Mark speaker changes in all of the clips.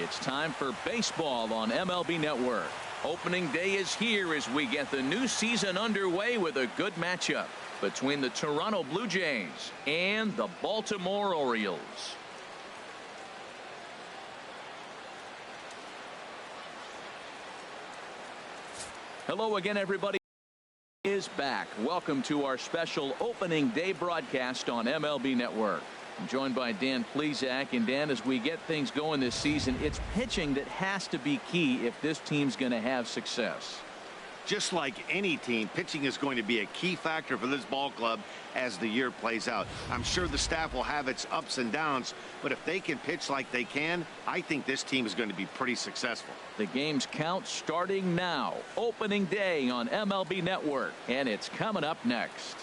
Speaker 1: It's time for baseball on MLB Network. Opening day is here as we get the new season underway with a good matchup between the Toronto Blue Jays and the Baltimore Orioles. Hello again, everybody. Is back. Welcome to our special opening day broadcast on MLB Network. I'm joined by Dan Plesac. And Dan, as we get things going this season, it's pitching that has to be key if this team's going to have success.
Speaker 2: Just like any team, pitching is going to be a key factor for this ball club as the year plays out. I'm sure the staff will have its ups and downs, but if they can pitch like they can, I think this team is going to be pretty successful.
Speaker 1: The game's count starting now. Opening day on MLB Network, and it's coming up next.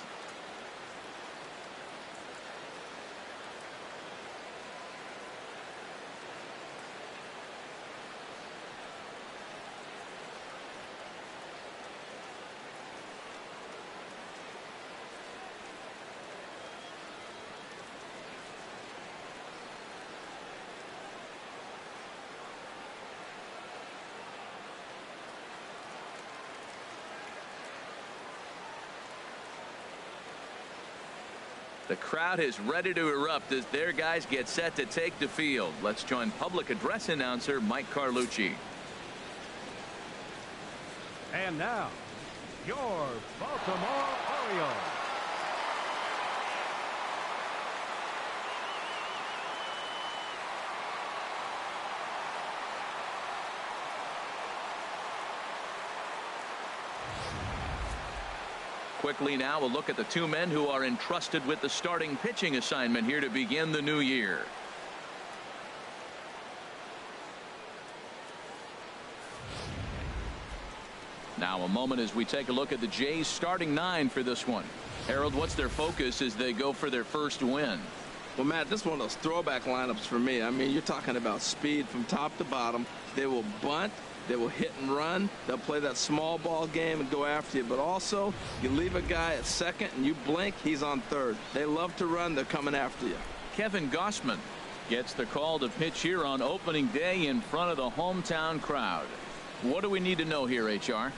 Speaker 1: The crowd is ready to erupt as their guys get set to take the field. Let's join public address announcer Mike Carlucci.
Speaker 3: And now, your Baltimore Orioles.
Speaker 1: Quickly now, we'll look at the two men who are entrusted with the starting pitching assignment here to begin the new year. Now a moment as we take a look at the Jays starting nine for this one. Harold, what's their focus as they go for their first win?
Speaker 4: Well, Matt, this is one of those throwback lineups for me. I mean, you're talking about speed from top to bottom. They will bunt. They will hit and run. They'll play that small ball game and go after you. But also, you leave a guy at second and you blink, he's on third. They love to run. They're coming after you.
Speaker 1: Kevin Gausman gets the call to pitch here on opening day in front of the hometown crowd. What do we need to know here, HR?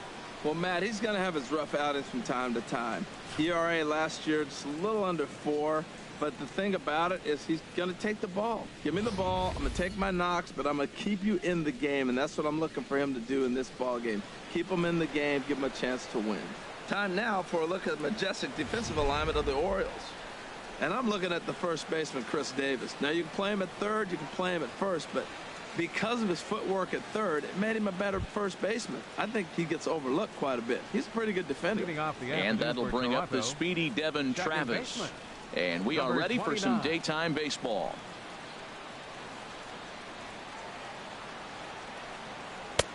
Speaker 4: Well, Matt, he's going to have his rough outings from time to time. ERA last year just a little under 4. But the thing about it is he's going to take the ball. Give me the ball. I'm going to take my knocks, but I'm going to keep you in the game, and that's what I'm looking for him to do in this ball game. Keep him in the game, give him a chance to win. Time now for a look at the majestic defensive alignment of the Orioles. And I'm looking at the first baseman, Chris Davis. Now, you can play him at third, you can play him at first, but because of his footwork at third, it made him a better first baseman. I think he gets overlooked quite a bit. He's a pretty good defender.
Speaker 1: And that'll bring up the speedy Devin Travis. And we are ready for some daytime baseball.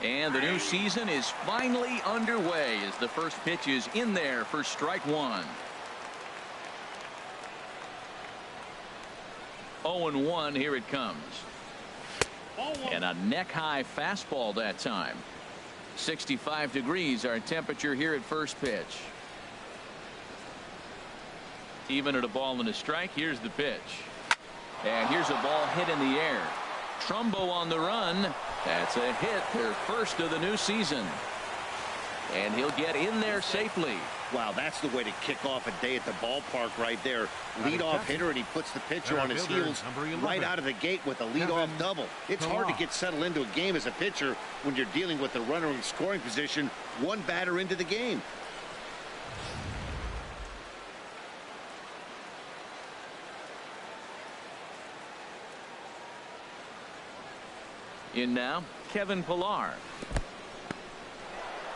Speaker 1: And the new season is finally underway as the first pitch is in there for strike one. 0-1, here it comes. And a neck-high fastball that time. 65 degrees our temperature here at first pitch. Even at a ball and a strike, here's the pitch. And here's a ball hit in the air. Trumbo on the run. That's a hit, their first of the new season. And he'll get in there safely.
Speaker 2: Wow, that's the way to kick off a day at the ballpark right there. Leadoff hitter, and he puts the pitcher on his heels right out of the gate with a leadoff double. It's hard to get settled into a game as a pitcher when you're dealing with the runner in scoring position one batter into the game.
Speaker 1: In now, Kevin Pillar.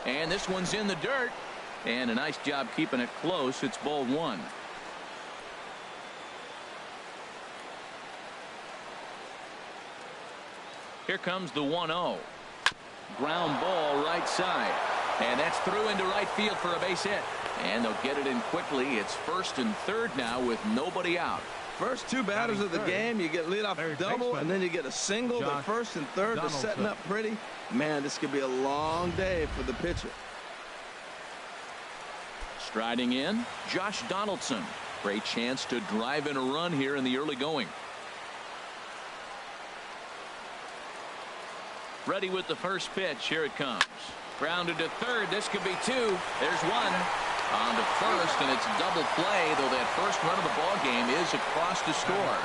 Speaker 1: And this one's in the dirt. And a nice job keeping it close. It's ball one. Here comes the 1-0. Ground ball right side. And that's through into right field for a base hit. And they'll get it in quickly. It's first and third now with nobody out.
Speaker 4: First two batters of the game, you get leadoff double, and then you get a single. The first and third are setting up pretty. Man, this could be a long day for the pitcher.
Speaker 1: Striding in, Josh Donaldson. Great chance to drive in a run here in the early going. Ready with the first pitch. Here it comes. Grounded to third. This could be two. There's one. On to first, and it's double play, though that first run of the ball game is across the score.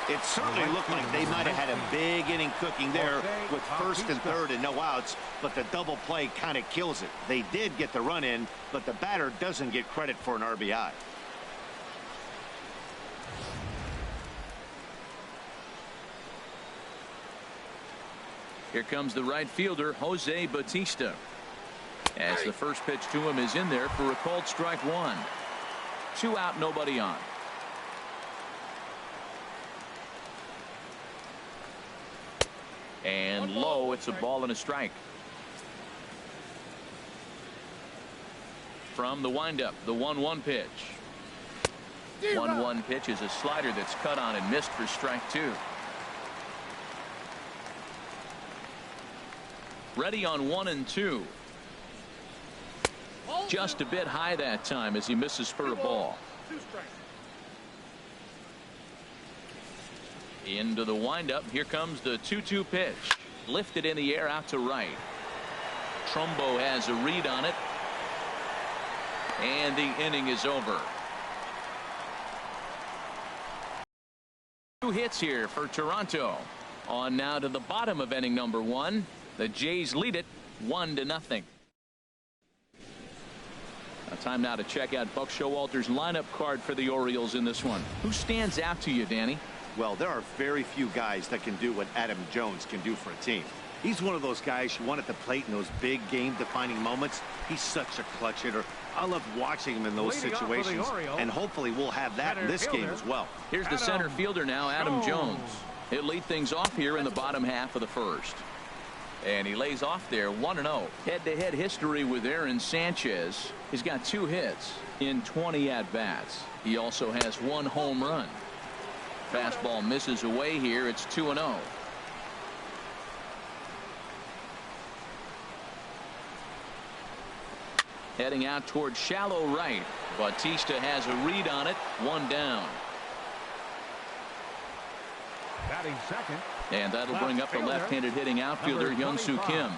Speaker 2: It certainly looked like they might have had a big inning cooking there with first and third and no outs, but the double play kind of kills it. They did get the run in, but the batter doesn't get credit for an RBI.
Speaker 1: Here comes the right fielder, Jose Bautista. As the first pitch to him is in there for a called strike one. 2 out, nobody on. And low, it's a ball and a strike. From the windup, the 1-1 pitch. 1-1 pitch is a slider that's cut on and missed for strike two. Ready on 1 and 2. Just a bit high that time as he misses for a ball. Into the windup. Here comes the 2-2 pitch. Lifted in the air out to right. Trumbo has a read on it. And the inning is over. 2 hits here for Toronto. On now to the bottom of inning number 1. The Jays lead it 1-0. Time now to check out Buck Showalter's lineup card for the Orioles in this one. Who stands out to you, Danny?
Speaker 2: Well, there are very few guys that can do what Adam Jones can do for a team. He's one of those guys you want at the plate in those big game-defining moments. He's such a clutch hitter. I love watching him in those situations, and hopefully we'll have that in this game as well.
Speaker 1: Here's the center fielder now, Adam Jones. He'll lead things off here in the bottom half of the first. And he lays off there 1-0. Head-to-head history with Aaron Sanchez. He's got 2 hits in 20 at-bats. He also has 1 home run. Fastball misses away here. It's 2-0. Heading out toward shallow right. Bautista has a read on it. 1 down.
Speaker 3: Batting second.
Speaker 1: And that'll bring up the left-handed hitting outfielder Hyun-Soo Kim.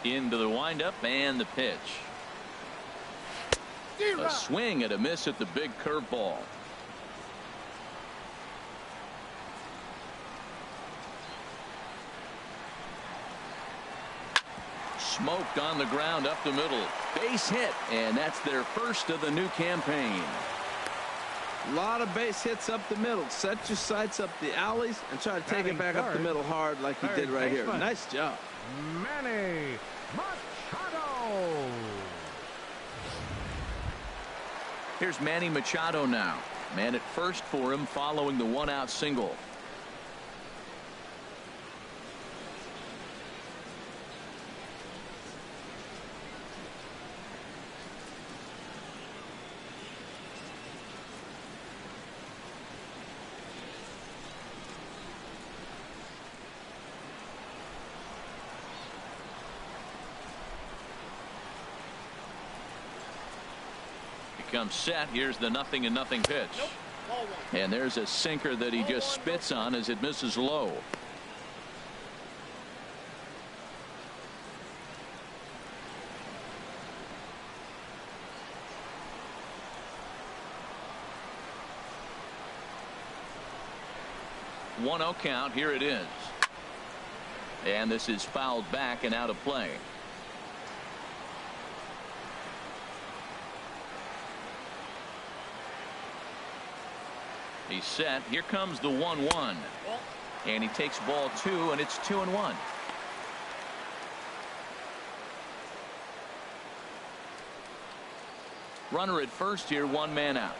Speaker 1: Into the windup and the pitch. A swing and a miss at the big curveball. Smoked on the ground up the middle. Base hit, and that's their first of the new campaign.
Speaker 4: A lot of base hits up the middle. Set your sights up the alleys and try to take it back up the middle hard like he did right here. Nice job.
Speaker 3: Manny Machado.
Speaker 1: Here's Manny Machado now. Man at first for him following the 1-out single. Comes set. Here's the 0-0 pitch. And there's a sinker that he just spits on as it misses low. One 0 count. Here it is. And this is fouled back and out of play. He's set. Here comes the 1-1. And he takes ball 2, and it's 2-1. Runner at first here, 1 man out.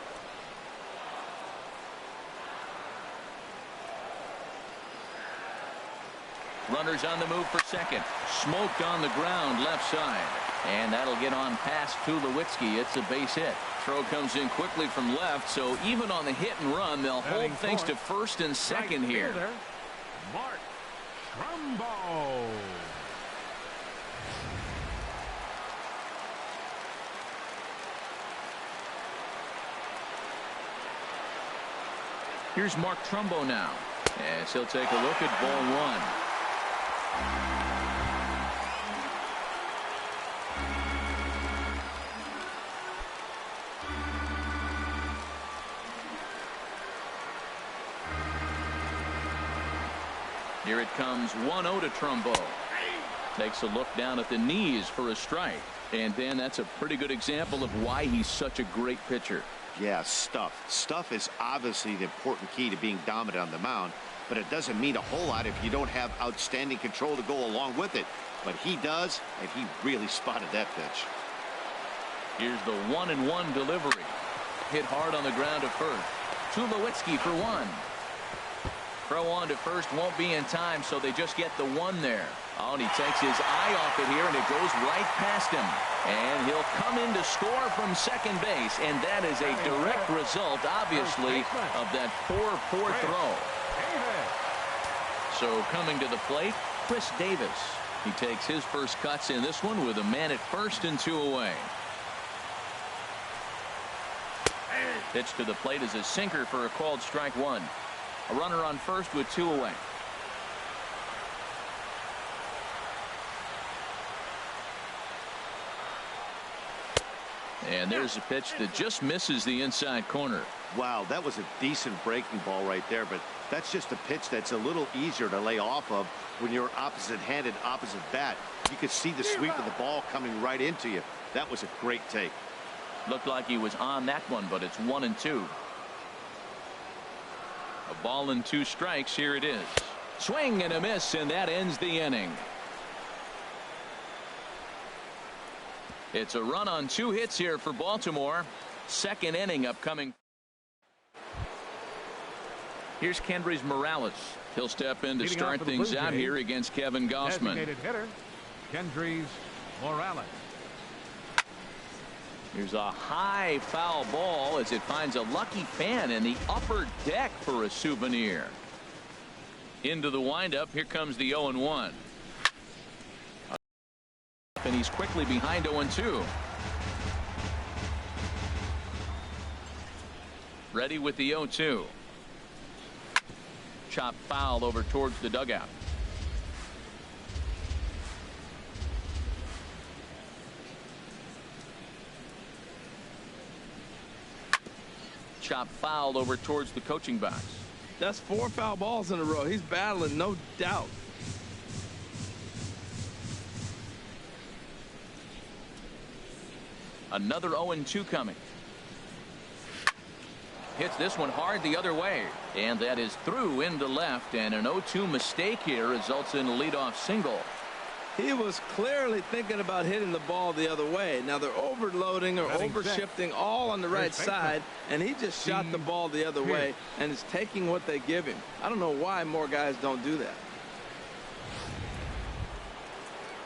Speaker 1: Runners on the move for second. Smoked on the ground left side. And that'll get on past Tulowitzki. It's a base hit. Throw comes in quickly from left, so even on the hit and run, they'll hold things to first and second here.
Speaker 3: Mark Trumbo.
Speaker 1: Here's Mark Trumbo now. As he'll take a look at ball one. Here it comes 1-0 to Trumbo. Takes a look down at the knees for a strike. And Dan, that's a pretty good example of why he's such a great pitcher.
Speaker 2: Yeah, stuff. Stuff is obviously the important key to being dominant on the mound, but it doesn't mean a whole lot if you don't have outstanding control to go along with it. But he does, and he really spotted that pitch.
Speaker 1: Here's the 1-1 delivery. Hit hard on the ground to first. Tulowitzki for one. Throw on to first won't be in time, so they just get the one there. Oh, and he takes his eye off it here, and it goes right past him. And he'll come in to score from second base, and that is a direct result, obviously, of that 4-4 throw. So coming to the plate, Chris Davis. He takes his first cuts in this one with a man at first and 2 away. Pitch to the plate is a sinker for a called strike one. A runner on first with 2 away. And there's a pitch that just misses the inside corner.
Speaker 2: Wow, that was a decent breaking ball right there, but that's just a pitch that's a little easier to lay off of when you're opposite-handed, opposite bat. You could see the sweep of the ball coming right into you. That was a great take.
Speaker 1: Looked like he was on that one, but it's 1-2. A ball and 2 strikes. Here it is. Swing and a miss, and that ends the inning. It's a run on 2 hits here for Baltimore. Second inning upcoming. Here's Kendrys Morales. He'll step in to start things out here against Kevin Gausman.
Speaker 3: Designated hitter, Kendrys Morales.
Speaker 1: Here's a high foul ball as it finds a lucky fan in the upper deck for a souvenir. Into the windup. Here comes the 0-1. And he's quickly behind 0-2. Ready with the 0-2. Chop foul over towards the dugout. Chop foul over towards the coaching box.
Speaker 4: That's 4 foul balls in a row. He's battling, no doubt.
Speaker 1: Another 0-2 coming. Hits this one hard the other way, and that is through into left, and an 0-2 mistake here results in a leadoff single.
Speaker 4: He was clearly thinking about hitting the ball the other way. Now they're overloading or overshifting all on the right side, and he just shot the ball the other way and is taking what they give him. I don't know why more guys don't do that.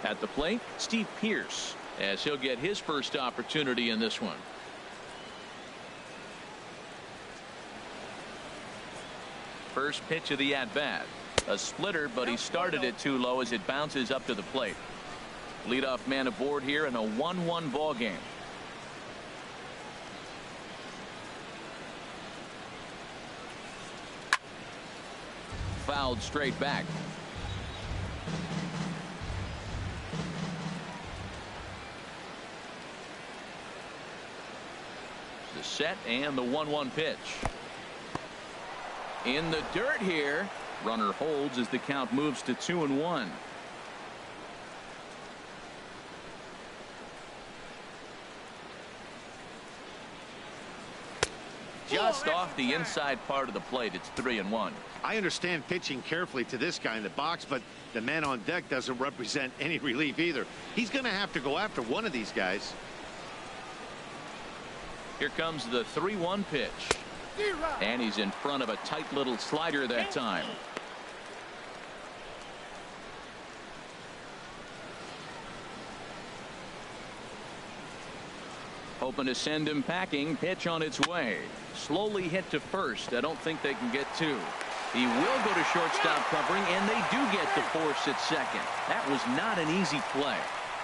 Speaker 1: At the plate, Steve Pearce, as he'll get his first opportunity in this one. First pitch of the at-bat. A splitter, but he started it too low as it bounces up to the plate. Leadoff man aboard here in a 1-1 ball game. Fouled straight back. The set and the 1-1 pitch. In the dirt here. Runner holds as the count moves to 2-1. Just off the inside part of the plate. It's 3-1.
Speaker 2: I understand pitching carefully to this guy in the box, but the man on deck doesn't represent any relief either. He's going to have to go after one of these guys.
Speaker 1: Here comes the 3-1 pitch. And he's in front of a tight little slider that time. Hoping to send him packing. Pitch on its way. Slowly hit to first. I don't think they can get 2. He will go to shortstop covering, and they do get the force at second. That was not an easy play.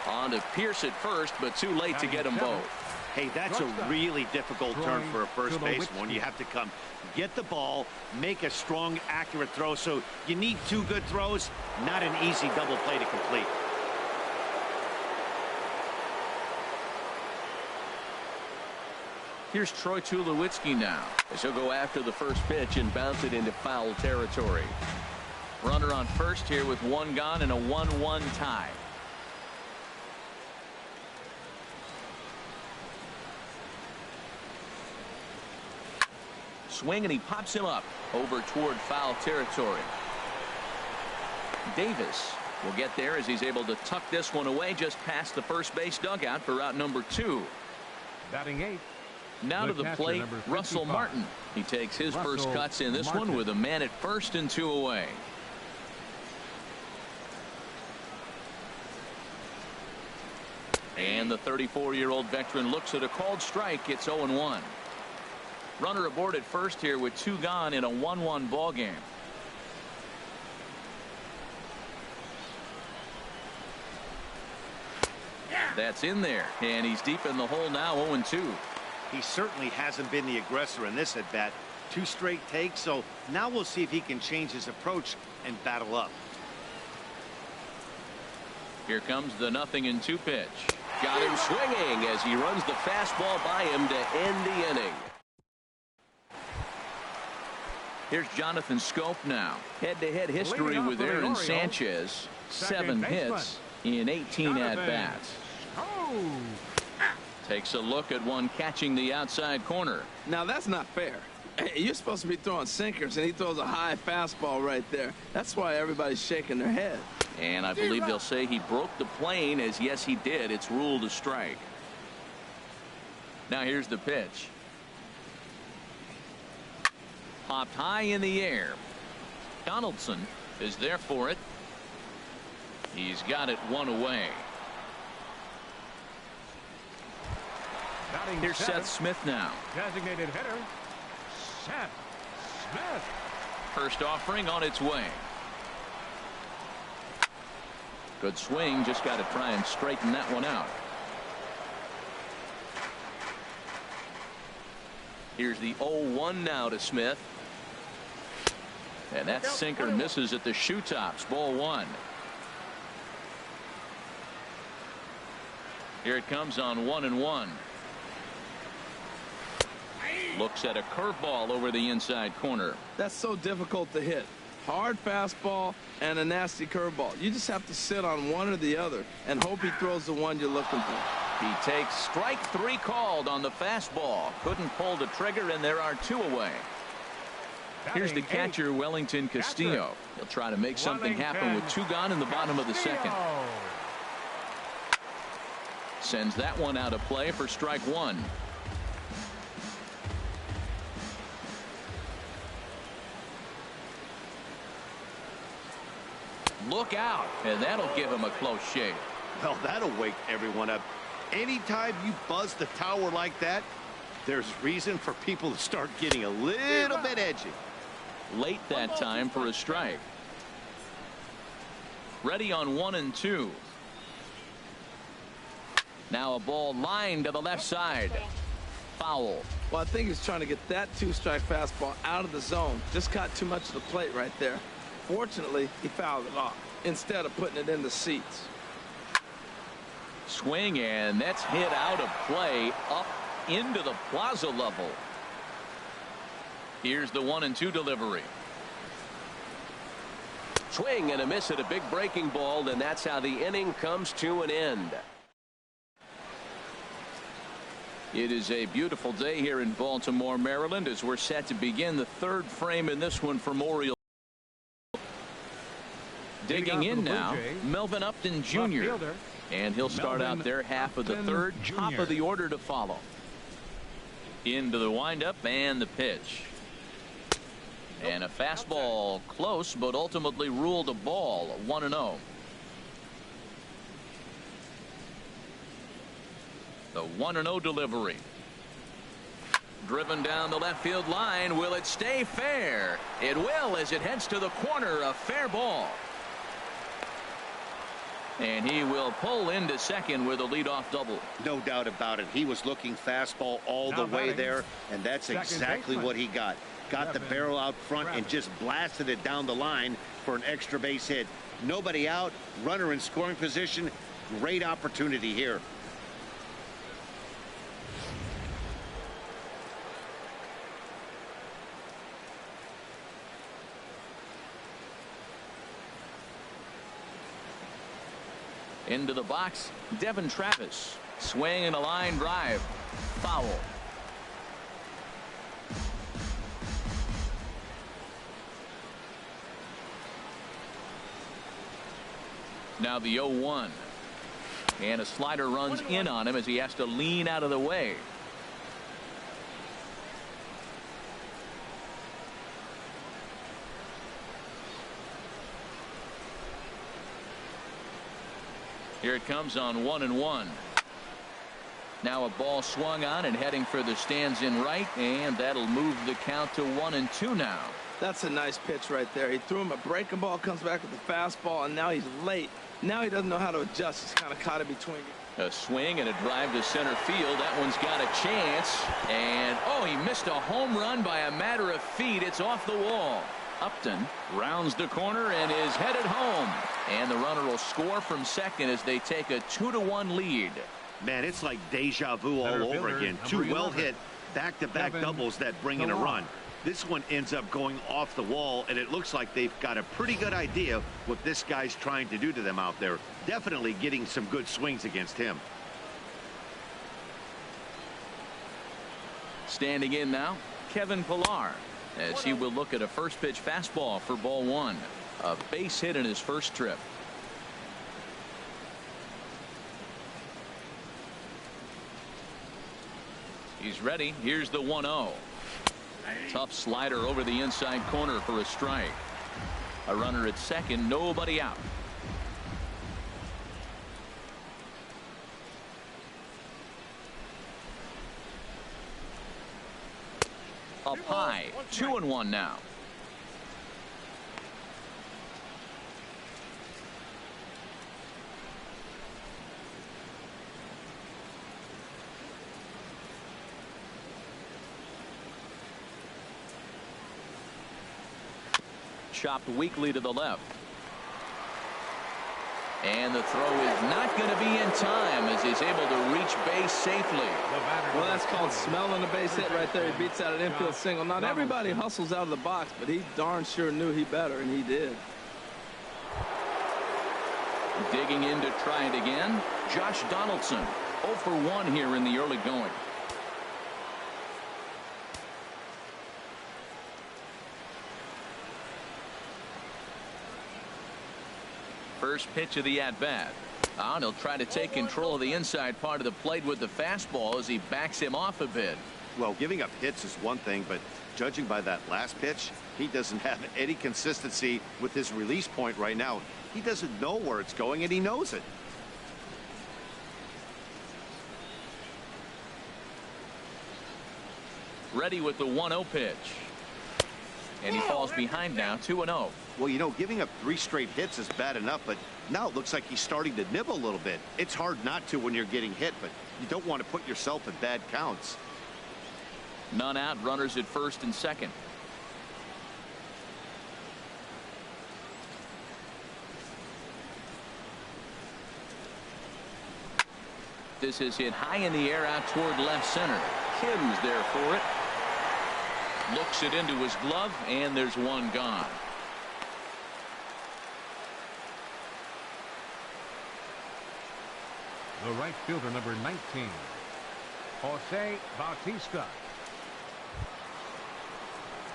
Speaker 1: On to Pearce at first, but too late to get them both.
Speaker 2: Hey, that's a really difficult turn for a first baseman when you have to come get the ball, make a strong, accurate throw. So you need 2 good throws, not an easy double play to complete.
Speaker 1: Here's Troy Tulowitzki now, as he'll go after the first pitch and bounce it into foul territory. Runner on first here with 1 gone and a 1-1 tie. Swing, and he pops him up over toward foul territory. Davis will get there as he's able to tuck this one away just past the first base dugout for out number 2.
Speaker 3: Batting 8.
Speaker 1: Now to the plate, Russell Martin. He takes his first cuts in this one with a man at first and 2 away. And the 34-year-old veteran looks at a called strike. It's 0-1. Runner aboard at first here with 2 gone in a 1-1 ball game. That's in there, and he's deep in the hole now. 0-2.
Speaker 2: He certainly hasn't been the aggressor in this at bat. 2 straight takes, so now we'll see if he can change his approach and battle up.
Speaker 1: Here comes the 0-2 pitch. Got him swinging as he runs the fastball by him to end the inning. Here's Jonathan Scope now. Head-to-head history with Aaron Sanchez. 7 hits in 18 at-bats. Takes a look at one catching the outside corner.
Speaker 4: Now that's not fair. You're supposed to be throwing sinkers, and he throws a high fastball right there. That's why everybody's shaking their head.
Speaker 1: And I believe they'll say he broke the plane, as yes he did. It's ruled a strike. Now here's the pitch. Popped high in the air. Donaldson is there for it. He's got it 1 away. Here's Seth Smith now.
Speaker 3: Designated hitter, Seth Smith.
Speaker 1: First offering on its way. Good swing. Just got to try and straighten that one out. Here's the 0-1 now to Smith. And that sinker misses at the shoe tops. Ball 1. Here it comes on 1-1. Looks at a curveball over the inside corner.
Speaker 4: That's so difficult to hit. Hard fastball and a nasty curveball. You just have to sit on one or the other and hope he throws the one you're looking for.
Speaker 1: He takes strike 3 called on the fastball. Couldn't pull the trigger, and there are 2 away. Here's the catcher, Wellington Castillo. He'll try to make something happen with 2 gone in the bottom of the 2nd. Sends that one out of play for strike 1. Look out, and that'll give him a close shave.
Speaker 2: Well, that'll wake everyone up. Anytime you buzz the tower like that, there's reason for people to start getting a little bit edgy.
Speaker 1: Late that time for a strike. Ready on 1-2. Now a ball lined to the left side. Foul.
Speaker 4: Well, I think he's trying to get that 2-strike fastball out of the zone. Just caught too much of the plate right there. Fortunately, he fouled it off instead of putting it in the seats.
Speaker 1: Swing, and that's hit out of play up into the plaza level. Here's the 1-2 delivery.
Speaker 5: Swing and a miss at a big breaking ball, and that's how the inning comes to an end.
Speaker 1: It is a beautiful day here in Baltimore, Maryland, as we're set to begin the 3rd frame in this one from Orioles. Digging in now, Melvin Upton Jr. And he'll start out their half of the 3rd, top of the order to follow. Into the windup and the pitch. And a fastball close, but ultimately ruled a ball. 1-0. The 1-0 delivery. Driven down the left field line. Will it stay fair? It will, as it heads to the corner. A fair ball. And he will pull into second with a leadoff double.
Speaker 2: No doubt about it. He was looking fastball all the way there, and that's exactly what he got. Got the barrel out front and just blasted it down the line for an extra base hit. Nobody out, runner in scoring position. Great opportunity here.
Speaker 1: Into the box, Devin Travis. Swing and a line drive. Foul. Now the 0-1. And a slider runs in on him as he has to lean out of the way. Here it comes on 1-1. Now a ball swung on and heading for the stands in right, and that'll move the count to 1-2 now.
Speaker 4: That's a nice pitch right there. He threw him a breaking ball, comes back with the fastball, and now he's late. Now he doesn't know how to adjust. He's kind of caught in between.
Speaker 1: A swing and a drive to center field. That one's got a chance. And, oh, he missed a home run by a matter of feet. It's off the wall. Upton rounds the corner and is headed home. And the runner will score from second as they take a 2-1 lead.
Speaker 2: Man, it's like deja vu all over again. Two well-hit back-to-back doubles that bring in a run. This one ends up going off the wall, and it looks like they've got a pretty good idea what this guy's trying to do to them out there. Definitely getting some good swings against him.
Speaker 1: Standing in now, Kevin Pillar, as he will look at a first pitch fastball for ball one. A base hit in his first trip. He's ready. Here's the 1-0. Tough slider over the inside corner for a strike. A runner at second, nobody out. Up high, 2-1 now. Chopped weakly to the left. And the throw is not going to be in time as he's able to reach base safely.
Speaker 4: Well, that's called smelling a base hit right there. He beats out an infield single. Not everybody hustles out of the box, but he darn sure knew he better, and he did.
Speaker 1: Digging in to try it again, Josh Donaldson. 0 for 1 here in the early going. First pitch of the at-bat. And he'll try to take control of the inside part of the plate with the fastball as he backs him off a bit.
Speaker 2: Well, giving up hits is one thing, but judging by that last pitch, he doesn't have any consistency with his release point right now. He doesn't know where it's going, and he knows it.
Speaker 1: Ready with the 1-0 pitch. And he falls behind now, 2-0.
Speaker 2: Well, you know, giving up 3 straight hits is bad enough, but now it looks like he's starting to nibble a little bit. It's hard not to when you're getting hit, but you don't want to put yourself in bad counts.
Speaker 1: None out, runners at first and second. This is hit high in the air out toward left center. Kim's there for it. Looks it into his glove, and there's one gone.
Speaker 3: The right fielder, number 19, Jose Bautista.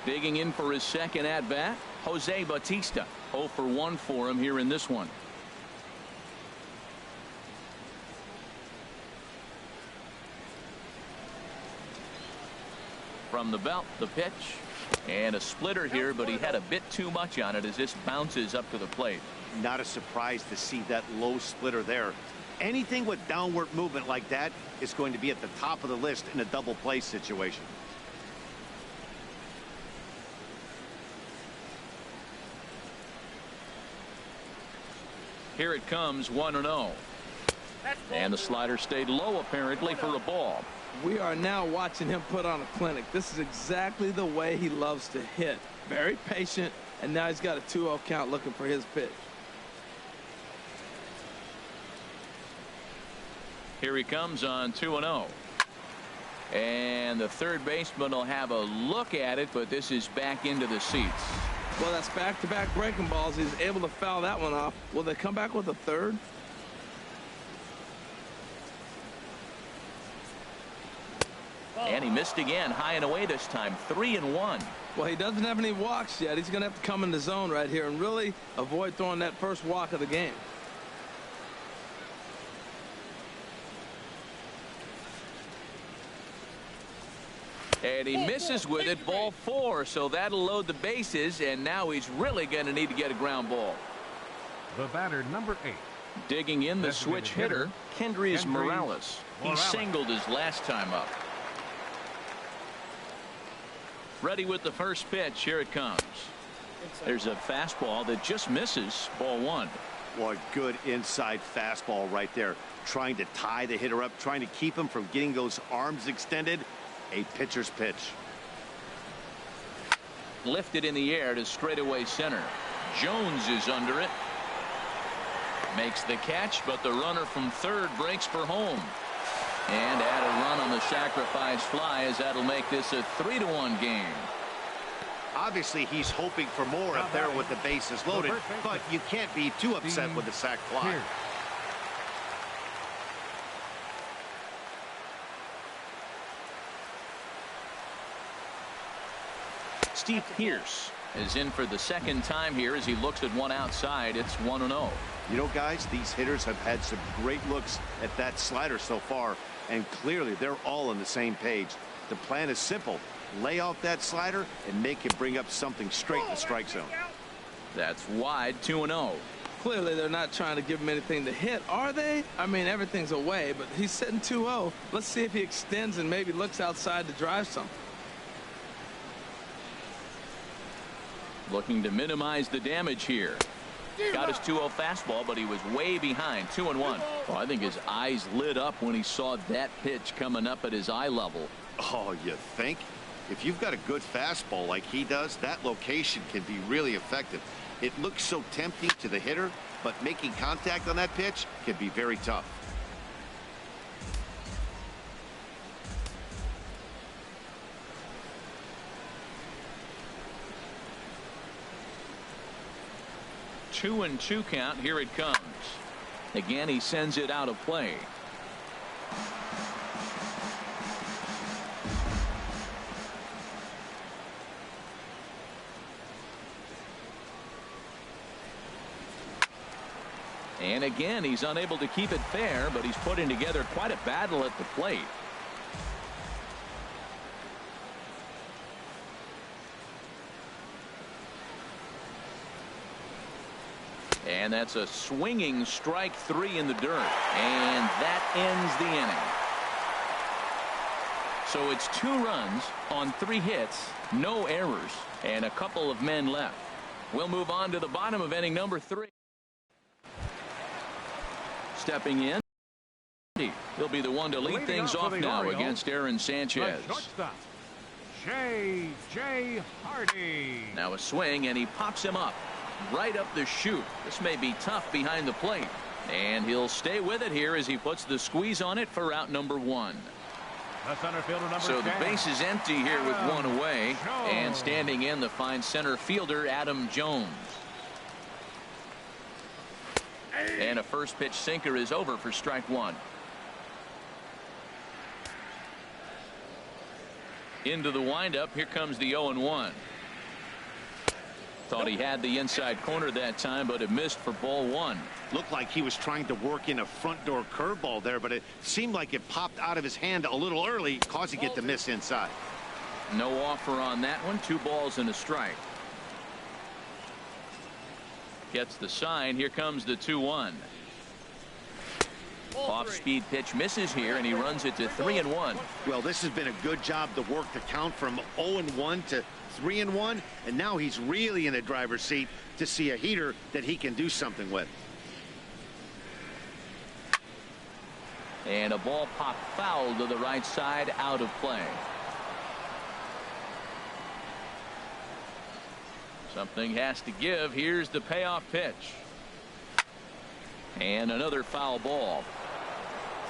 Speaker 1: Digging in for his second at-bat, Jose Bautista. 0 for 1 for him here in this one. From the belt, the pitch. And a splitter here, but he had a bit too much on it as this bounces up to the plate.
Speaker 2: Not a surprise to see that low splitter there. Anything with downward movement like that is going to be at the top of the list in a double play situation.
Speaker 1: Here it comes, 1-0. And the slider stayed low apparently for a ball.
Speaker 4: We are now watching him put on a clinic. This is exactly the way he loves to hit. Very patient, and now he's got a 2-0 count looking for his pitch.
Speaker 1: Here he comes on 2-0. And the third baseman will have a look at it, but this is back into the seats.
Speaker 4: Well, that's back-to-back breaking balls. He's able to foul that one off. Will they come back with a third?
Speaker 1: And he missed again, high and away this time, 3-1.
Speaker 4: Well, he doesn't have any walks yet. He's going to have to come in the zone right here and really avoid throwing that first walk of the game.
Speaker 1: And he misses with it, ball 4, so that'll load the bases, and now he's really going to need to get a ground ball.
Speaker 3: The batter, number 8.
Speaker 1: Digging in the switch hitter, Kendrys Morales. He singled his last time up. Ready with the first pitch. Here it comes. There's a fastball that just misses, ball 1.
Speaker 2: What good inside fastball right there. Trying to tie the hitter up, trying to keep him from getting those arms extended. A pitcher's pitch.
Speaker 1: Lifted in the air to straightaway center. Jones is under it. Makes the catch, but the runner from third breaks for home. And add a run on the sacrifice fly, as that'll make this a 3-1 game.
Speaker 2: Obviously, he's hoping for more up there with the bases loaded, but you can't be too upset with the sac fly.
Speaker 1: Steve Pearce is in for the second time here as he looks at one outside. It's 1-0.
Speaker 2: You know, guys, these hitters have had some great looks at that slider so far, and clearly they're all on the same page. The plan is simple. Lay off that slider and make him bring up something straight in the strike zone.
Speaker 1: That's wide, 2-0.
Speaker 4: Clearly they're not trying to give him anything to hit, are they? I mean, everything's away, but he's sitting 2-0. Let's see if he extends and maybe looks outside to drive something.
Speaker 1: Looking to minimize the damage here. Got his 2-0 fastball, but he was way behind. 2-1. Well, I think his eyes lit up when he saw that pitch coming up at his eye level.
Speaker 2: Oh, you think? If you've got a good fastball like he does, that location can be really effective. It looks so tempting to the hitter, but making contact on that pitch can be very tough.
Speaker 1: Two and 2 count. Here it comes. Again, he sends it out of play. And again, he's unable to keep it fair, but he's putting together quite a battle at the plate. And that's a swinging strike 3 in the dirt. And that ends the inning. So it's 2 runs on 3 hits, no errors, and a couple of men left. We'll move on to the bottom of inning number 3. Stepping in, he'll be the one to lead things off now against Aaron Sanchez.
Speaker 3: J.J. Hardy.
Speaker 1: Now a swing, and he pops him up right up the chute. This may be tough behind the plate, and he'll stay with it here as he puts the squeeze on it for out number 1. So the base is empty here with 1 away, and standing in the fine center fielder Adam Jones. And a first pitch sinker is over for strike 1. Into the windup. Here comes the 0-1. Thought he had the inside corner that time, but it missed for ball 1.
Speaker 2: Looked like he was trying to work in a front door curveball there, but it seemed like it popped out of his hand a little early, causing it to miss inside.
Speaker 1: No offer on that one. 2 balls and a strike. Gets the sign. Here comes the 2-1. Off-speed pitch misses here, and he runs it to 3-1.
Speaker 2: Well, this has been a good job to work the count from 0-1 to 3-1, and now he's really in the driver's seat to see a heater that he can do something with.
Speaker 1: And a ball popped foul to the right side, out of play. Something has to give. Here's the payoff pitch. And another foul ball.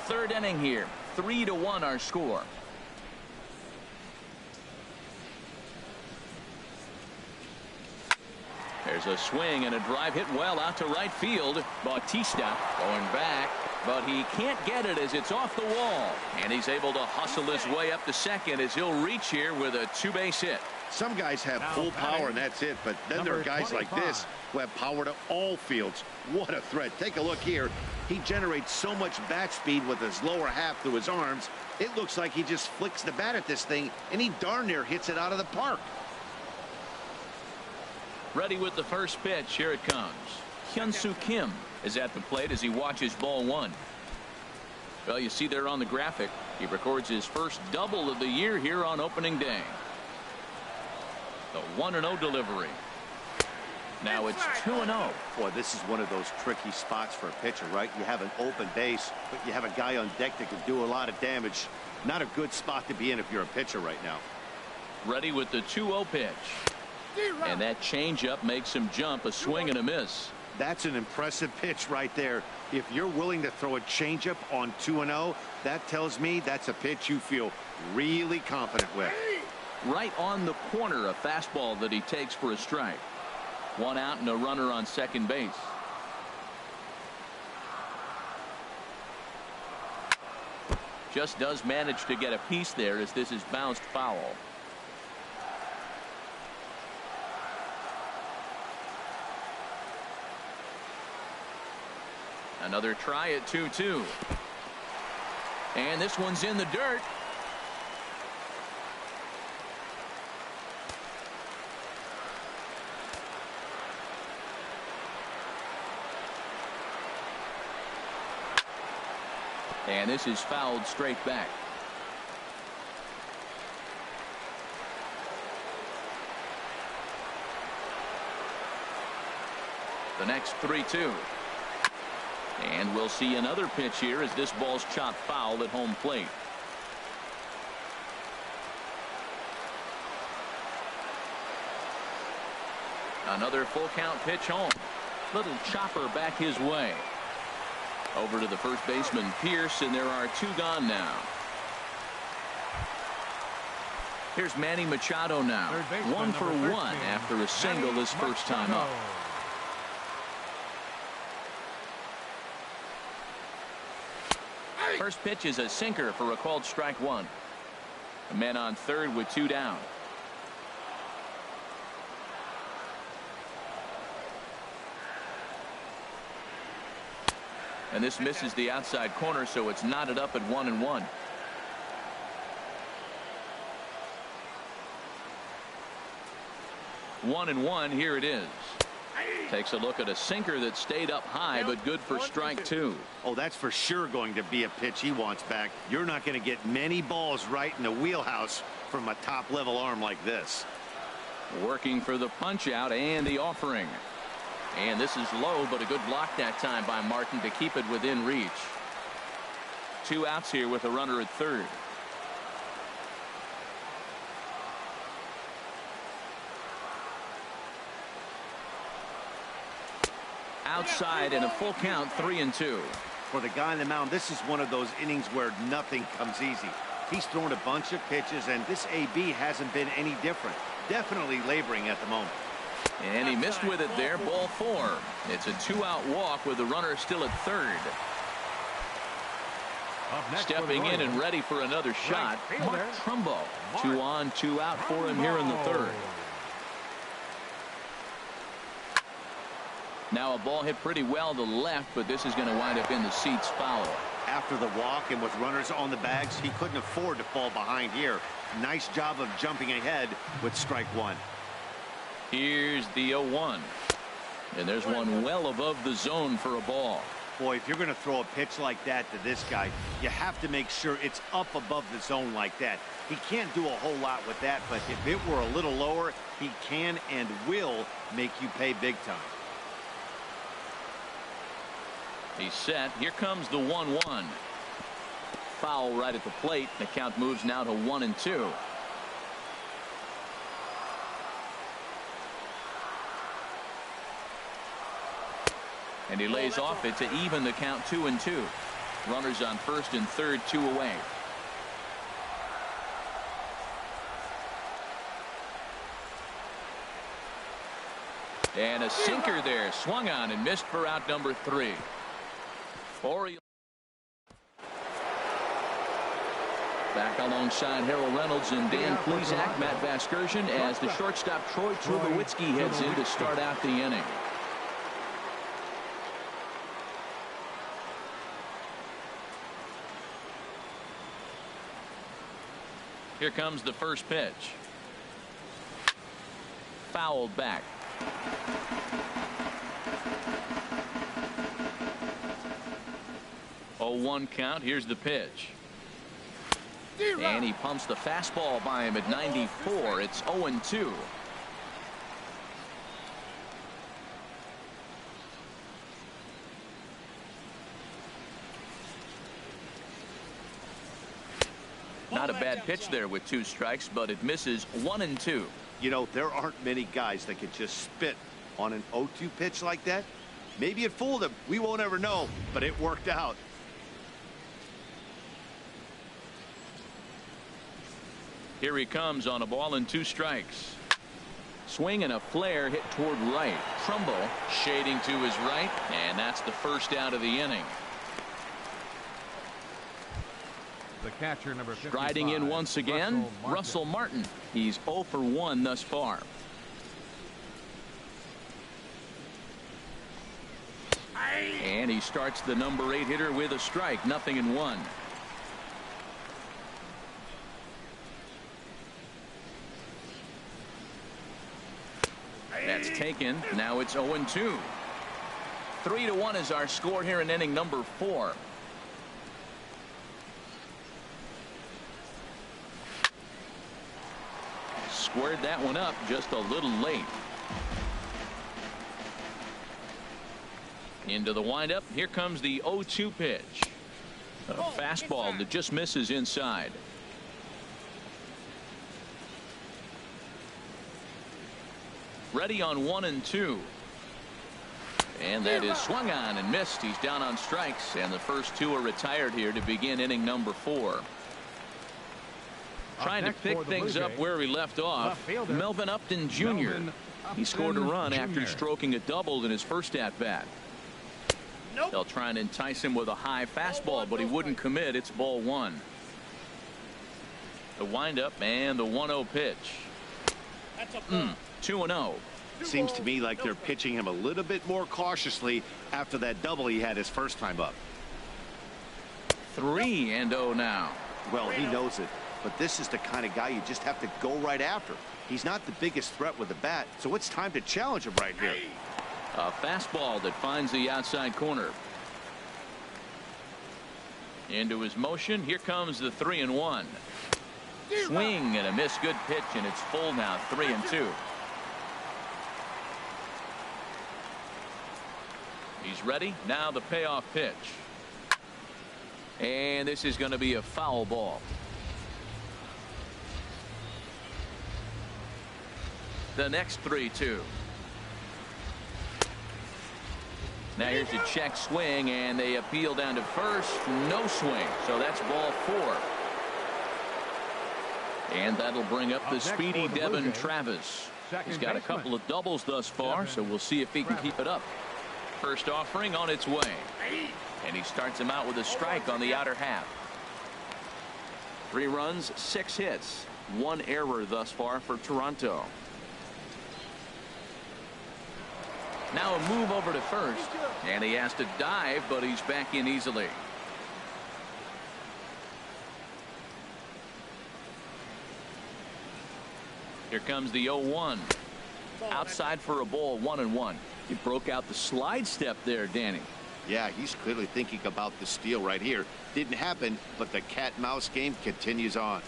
Speaker 1: Third inning here. 3-1 our score. There's a swing and a drive hit well out to right field. Bautista going back, but he can't get it as it's off the wall. And he's able to hustle his way up to second as he'll reach here with a two-base hit.
Speaker 2: Some guys have full power and that's it, but then there are guys like this who have power to all fields. What a threat. Take a look here. He generates so much bat speed with his lower half through his arms. It looks like he just flicks the bat at this thing, and he darn near hits it out of the park.
Speaker 1: Ready with the first pitch. Here it comes. Hyun-Soo Kim is at the plate as he watches ball one. Well, you see there on the graphic, he records his first double of the year here on opening day. The 1-0 delivery. Now it's 2-0.
Speaker 2: Boy, this is one of those tricky spots for a pitcher, right? You have an open base, but you have a guy on deck that can do a lot of damage. Not a good spot to be in if you're a pitcher right now.
Speaker 1: Ready with the 2-0 pitch. And that changeup makes him jump. A swing and a miss.
Speaker 2: That's an impressive pitch right there. If you're willing to throw a changeup on 2-0, that tells me that's a pitch you feel really confident with.
Speaker 1: Right on the corner, a fastball that he takes for a strike. One out and a runner on second base. Just does manage to get a piece there as this is bounced foul. Another try at 2-2. And this one's in the dirt. And this is fouled straight back. The next 3-2. And we'll see another pitch here as this ball's chopped foul at home plate. Another full count pitch home. Little chopper back his way. Over to the first baseman Pierce, and there are two gone now. Here's Manny Machado now. 1 for 1 after a single his first time up. First pitch is a sinker for a called strike one. A man on third with two down. And this misses the outside corner, so it's knotted up at 1-1. One and one. Here it is. Takes a look at a sinker that stayed up high, but good for strike two.
Speaker 2: Oh, that's for sure going to be a pitch he wants back. You're not going to get many balls right in the wheelhouse from a top level arm like this.
Speaker 1: Working for the punch out and the offering. And this is low, but a good block that time by Martin to keep it within reach. Two outs here with a runner at third. Outside and a full count, 3-2.
Speaker 2: For the guy on the mound, this is one of those innings where nothing comes easy. He's thrown a bunch of pitches, and this AB hasn't been any different. Definitely laboring at the moment.
Speaker 1: And he missed with it there. Ball four. It's a two-out walk with the runner still at third. Stepping in and ready for another shot, Mark Trumbo. 2 on, 2 out for him here in the third. Now a ball hit pretty well to left, but this is going to wind up in the seats foul.
Speaker 2: After the walk and with runners on the bags, he couldn't afford to fall behind here. Nice job of jumping ahead with strike one.
Speaker 1: Here's the 0-1. And there's one well above the zone for a ball.
Speaker 2: Boy, if you're going to throw a pitch like that to this guy, you have to make sure it's up above the zone like that. He can't do a whole lot with that, but if it were a little lower, he can and will make you pay big time.
Speaker 1: He's set. Here comes the 1-1. foul right at the plate. The count moves now to 1-2. And he lays off it to even the count 2-2. Runners on first and third, 2 away. And a sinker there, swung on and missed for out number 3. Orioles back alongside Harold Reynolds and Dan Plesac, Matt Vasgersian, as the shortstop Troy Tulowitzki heads in to start out the inning. Here comes the first pitch. Fouled back. Oh, 1 count. Here's the pitch. And he pumps the fastball by him at 94. It's 0-2. Not a bad pitch there with 2 strikes, but it misses. 1-2.
Speaker 2: You know, there aren't many guys that can just spit on an 0-2 pitch like that. Maybe it fooled him. We won't ever know, but it worked out.
Speaker 1: Here he comes on a ball and 2 strikes. Swing and a flare hit toward right. Trumbo shading to his right, and that's the first out of the inning.
Speaker 3: The catcher, number 55,
Speaker 1: striding in once again, Russell Martin. He's 0 for 1 thus far. And he starts the number 8 hitter with a strike. 0-1. That's taken. Now it's 0-2. 3-1 is our score here in inning number 4. Squared that one up just a little late. Into the windup. Here comes the 0-2 pitch. A fastball that just misses inside. Ready on 1-2. And that is swung on and missed. He's down on strikes, and the first 2 are retired here to begin inning number 4. Trying to pick things up where he left off. Melvin Upton Jr. He scored a run after stroking a double in his first at bat. They'll try and entice him with a high fastball, but he wouldn't commit. It's ball 1. The windup and the 1-0 pitch. 2-0.
Speaker 2: Seems to me like they're pitching him a little bit more cautiously after that double he had his first time up.
Speaker 1: 3-0 now.
Speaker 2: Well, he knows it, but this is the kind of guy you just have to go right after. He's not the biggest threat with the bat, so it's time to challenge him right here.
Speaker 1: A fastball that finds the outside corner. Into his motion. Here comes the 3-1. Swing and a miss. Good pitch, and it's full now. 3-2. He's ready. Now the payoff pitch. And this is going to be a foul ball. The next 3-2. Now here's a check swing, and they appeal down to first. No swing. So that's ball 4. And that'll bring up the speedy Devin Travis. He's got a couple of doubles thus far, so we'll see if he can keep it up. First offering on its way. And he starts him out with a strike on the outer half. 3 runs, 6 hits. 1 error thus far for Toronto. Now a move over to first. And he has to dive, but he's back in easily. Here comes the 0-1. Outside for a ball. 1-1. He broke out the slide step there, Danny.
Speaker 2: Yeah, he's clearly thinking about the steal right here. Didn't happen, but the cat-mouse game continues on.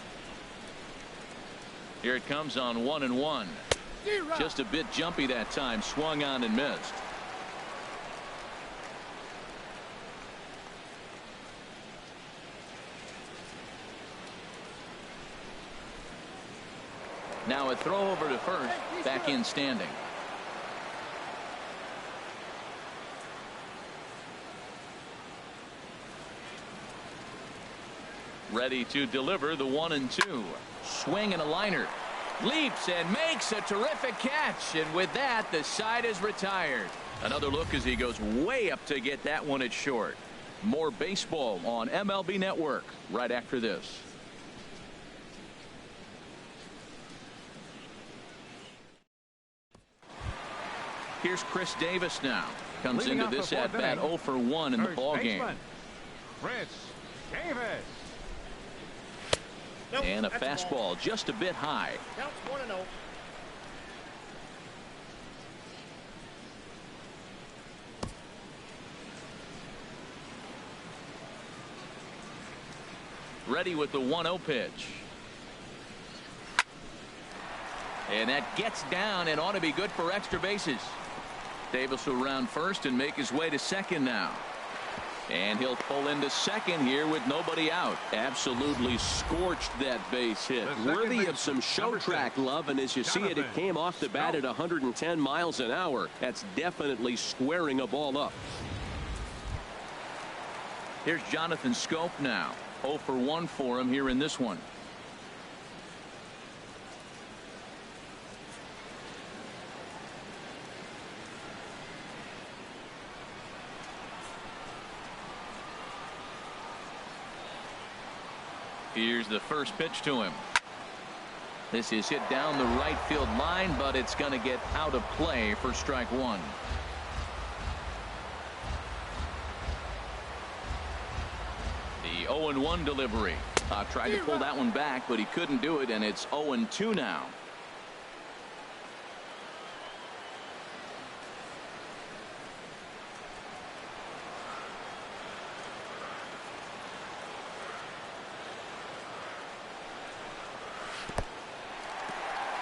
Speaker 1: Here it comes on 1-1. Just a bit jumpy that time. Swung on and missed. Now a throw over to first, back in standing. Ready to deliver the 1-2. Swing and a liner. Leaps and makes a terrific catch. And with that, the side is retired. Another look as he goes way up to get that one at short. More baseball on MLB Network right after this. Here's Chris Davis now. Comes
Speaker 3: Leading
Speaker 1: into this at bat 0 for 1 in the ball game.
Speaker 3: Chris Davis.
Speaker 2: Nope,
Speaker 1: And a fastball just a bit high.
Speaker 2: Counts 1-0.
Speaker 1: Ready with the 1-0 pitch. And that gets down and ought to be good for extra bases. Davis will round first and make his way to second now. And he'll pull into second here with nobody out.
Speaker 5: Absolutely scorched that base hit. Worthy of some show track love, and as you see it, it came off the bat at 110 miles an hour. That's definitely squaring a ball up.
Speaker 1: Here's Jonathan Scope now. 0 for 1 for him here in this one. Here's the first pitch to him. This is hit down the right field line, but it's going to get out of play for strike one. The 0-1 delivery. Tried to pull that one back, but he couldn't do it, and it's 0-2 now.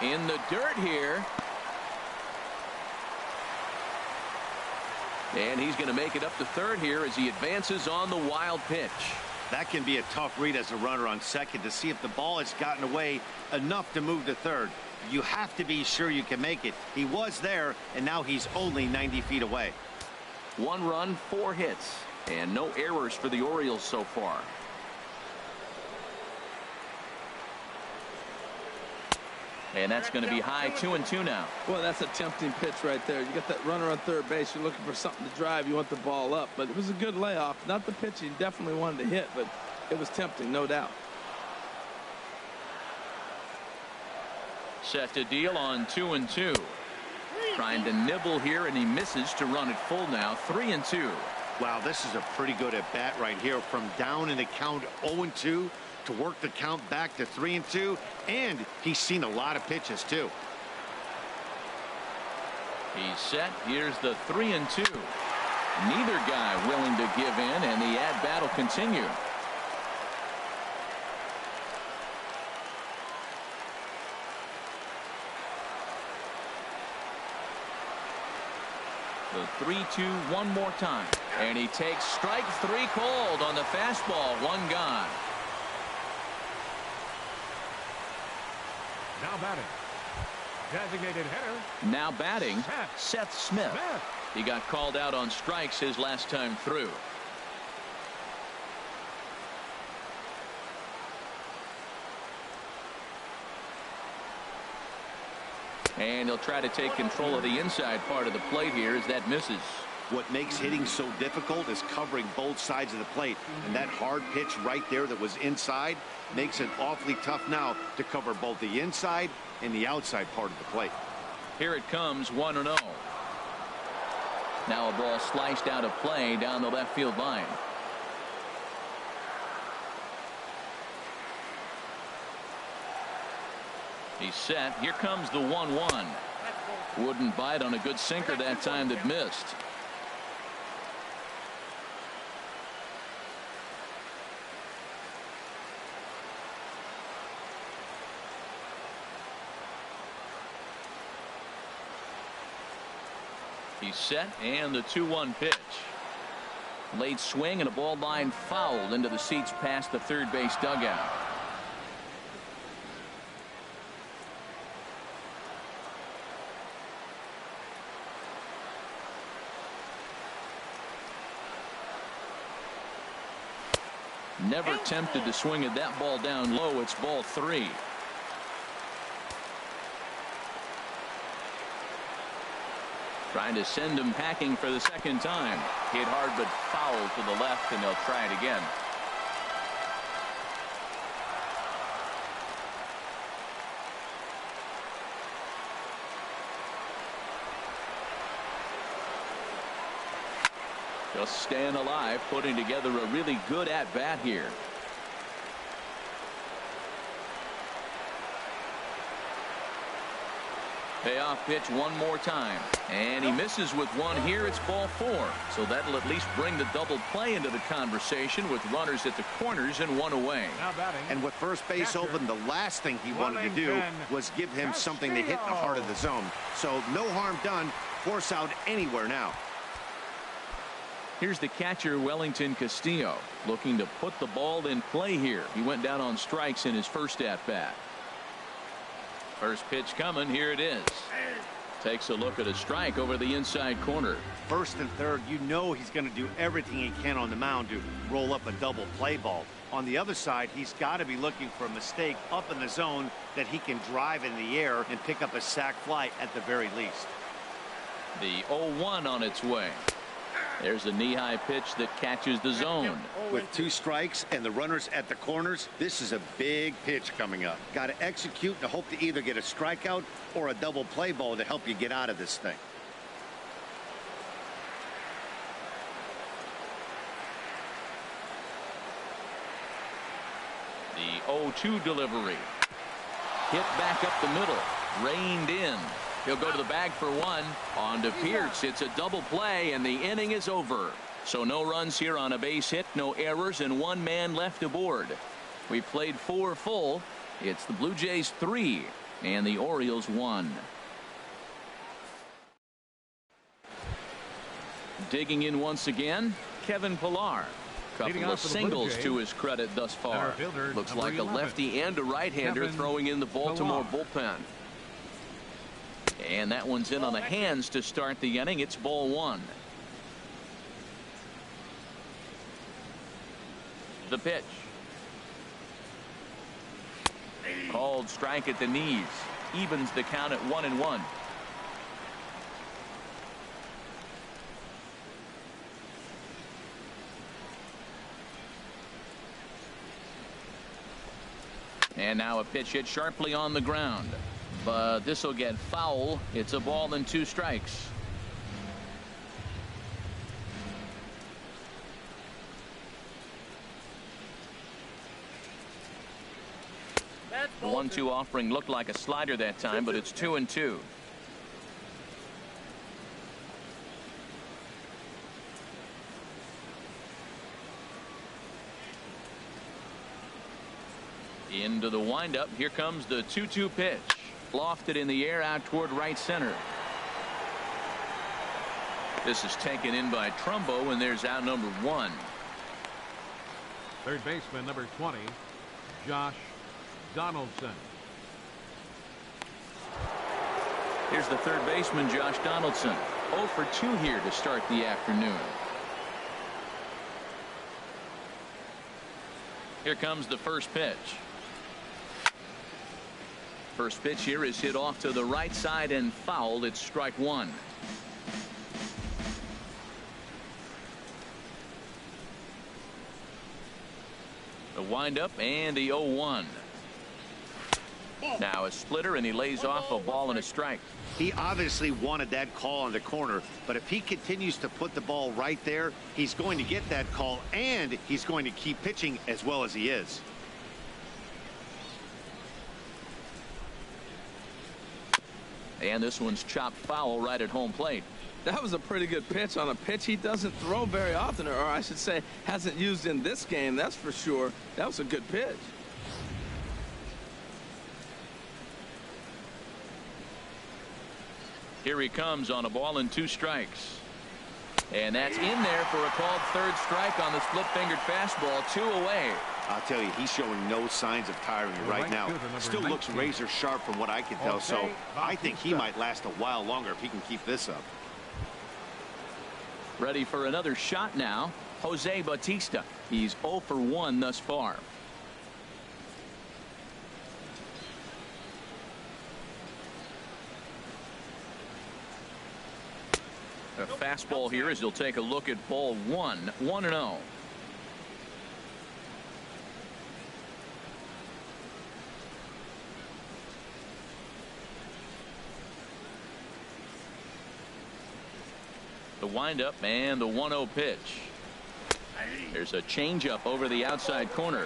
Speaker 1: In the dirt here. And he's going to make it up to third here as he advances on the wild pitch.
Speaker 2: That can be a tough read as a runner on second to see if the ball has gotten away enough to move to third. You have to be sure you can make it. He was there, and now he's only 90 feet away.
Speaker 1: 1 run, 4 hits, and no errors for the Orioles so far. And that's going to be high. 2-2 now.
Speaker 4: Well, that's a tempting pitch right there. You got that runner on third base. You're looking for something to drive. You want the ball up. But it was a good layoff. Not the pitch he definitely wanted to hit, but it was tempting, no doubt.
Speaker 1: Set to deal on 2-2. Trying to nibble here, and he misses to run it full now. 3-2.
Speaker 2: Wow, this is a pretty good at bat right here. From down in the count 0-2 to work the count back to 3-2, and he's seen a lot of pitches too.
Speaker 1: He's set. Here's the 3-2. Neither guy willing to give in, and the at-bat will continue. The 3-2 one more time, and he takes strike 3 cold on the fastball. 1 gone.
Speaker 3: Now batting. Designated hitter.
Speaker 1: Now batting, Seth Smith. He got called out on strikes his last time through. And he'll try to take control of the inside part of the plate here as that misses.
Speaker 2: What makes hitting so difficult is covering both sides of the plate, and that hard pitch right there that was inside makes it awfully tough now to cover both the inside and the outside part of the plate.
Speaker 1: Here it comes, 1-0. Now a ball sliced out of play down the left field line. He's set. Here comes the 1-1. Wouldn't bite on a good sinker that time that missed. He's set, and the 2-1 pitch. Late swing and a ball line fouled into the seats past the third base dugout. Never tempted to swing at that ball down low. It's ball 3. Trying to send him packing for the second time. Hit hard but foul to the left, and they'll try it again. Just staying alive, putting together a really good at-bat here. Payoff pitch one more time, and he misses with one here. It's ball 4, so that'll at least bring the double play into the conversation with runners at the corners and one away.
Speaker 2: And with first base open, the last thing he wanted to do was give him something to hit in the heart of the zone. So no harm done. Force out anywhere now.
Speaker 1: Here's the catcher, Wellington Castillo, looking to put the ball in play here. He went down on strikes in his first at-bat. First pitch coming. Here it is. Takes a look at a strike over the inside corner.
Speaker 2: First and third, you know he's going to do everything he can on the mound to roll up a double play ball. On the other side, he's got to be looking for a mistake up in the zone that he can drive in the air and pick up a sac fly at the very least.
Speaker 1: The 0-1 on its way. There's a knee-high pitch that catches the zone.
Speaker 2: With 2 strikes and the runners at the corners, this is a big pitch coming up. Got to execute and hope to either get a strikeout or a double play ball to help you get out of this thing.
Speaker 1: The 0-2 delivery. Hit back up the middle. Reined in. He'll go to the bag for one. On to Pierce. It's a double play, and the inning is over. So no runs here on a base hit, no errors, and 1 man left aboard. We played 4 full. It's the Blue Jays 3 and the Orioles 1. Digging in once again, Kevin Pillar. Couple of singles to his credit thus far. Looks like a lefty and a right-hander throwing in the Baltimore bullpen. And that one's in on the hands to start the inning. It's ball 1. The pitch. Called strike at the knees. Evens the count at 1-1. And now a pitch hit sharply on the ground. But this will get foul. It's a ball and 2 strikes. The 1-2 offering looked like a slider that time, but it's 2-2. Into the windup. Here comes the 2-2 pitch. Lofted in the air out toward right center. This is taken in by Trumbo, and there's out number 1.
Speaker 3: Third baseman number 20, Josh Donaldson.
Speaker 1: Here's the third baseman, Josh Donaldson. 0 for 2 here to start the afternoon. Here comes the first pitch. First pitch here is hit off to the right side and fouled. It's strike 1. The windup and the 0-1. Now a splitter, and he lays off a ball and a strike.
Speaker 2: He obviously wanted that call on the corner, but if he continues to put the ball right there, he's going to get that call, and he's going to keep pitching as well as he is.
Speaker 1: And this one's chopped foul right at home plate.
Speaker 4: That was a pretty good pitch on a pitch he doesn't throw very often, or I should say hasn't used in this game, that's for sure. That was a good pitch.
Speaker 1: Here he comes on a ball and 2 strikes. And that's in there for a called third strike on the split-fingered fastball. 2 away.
Speaker 2: I'll tell you, he's showing no signs of tiring right now. Still looks razor sharp from what I can tell, so I think he might last a while longer if he can keep this up.
Speaker 1: Ready for another shot now. Jose Bautista. He's 0 for 1 thus far. A fastball here as he'll take a look at ball 1. 1-0. The windup and the 1-0 pitch. There's a changeup over the outside corner.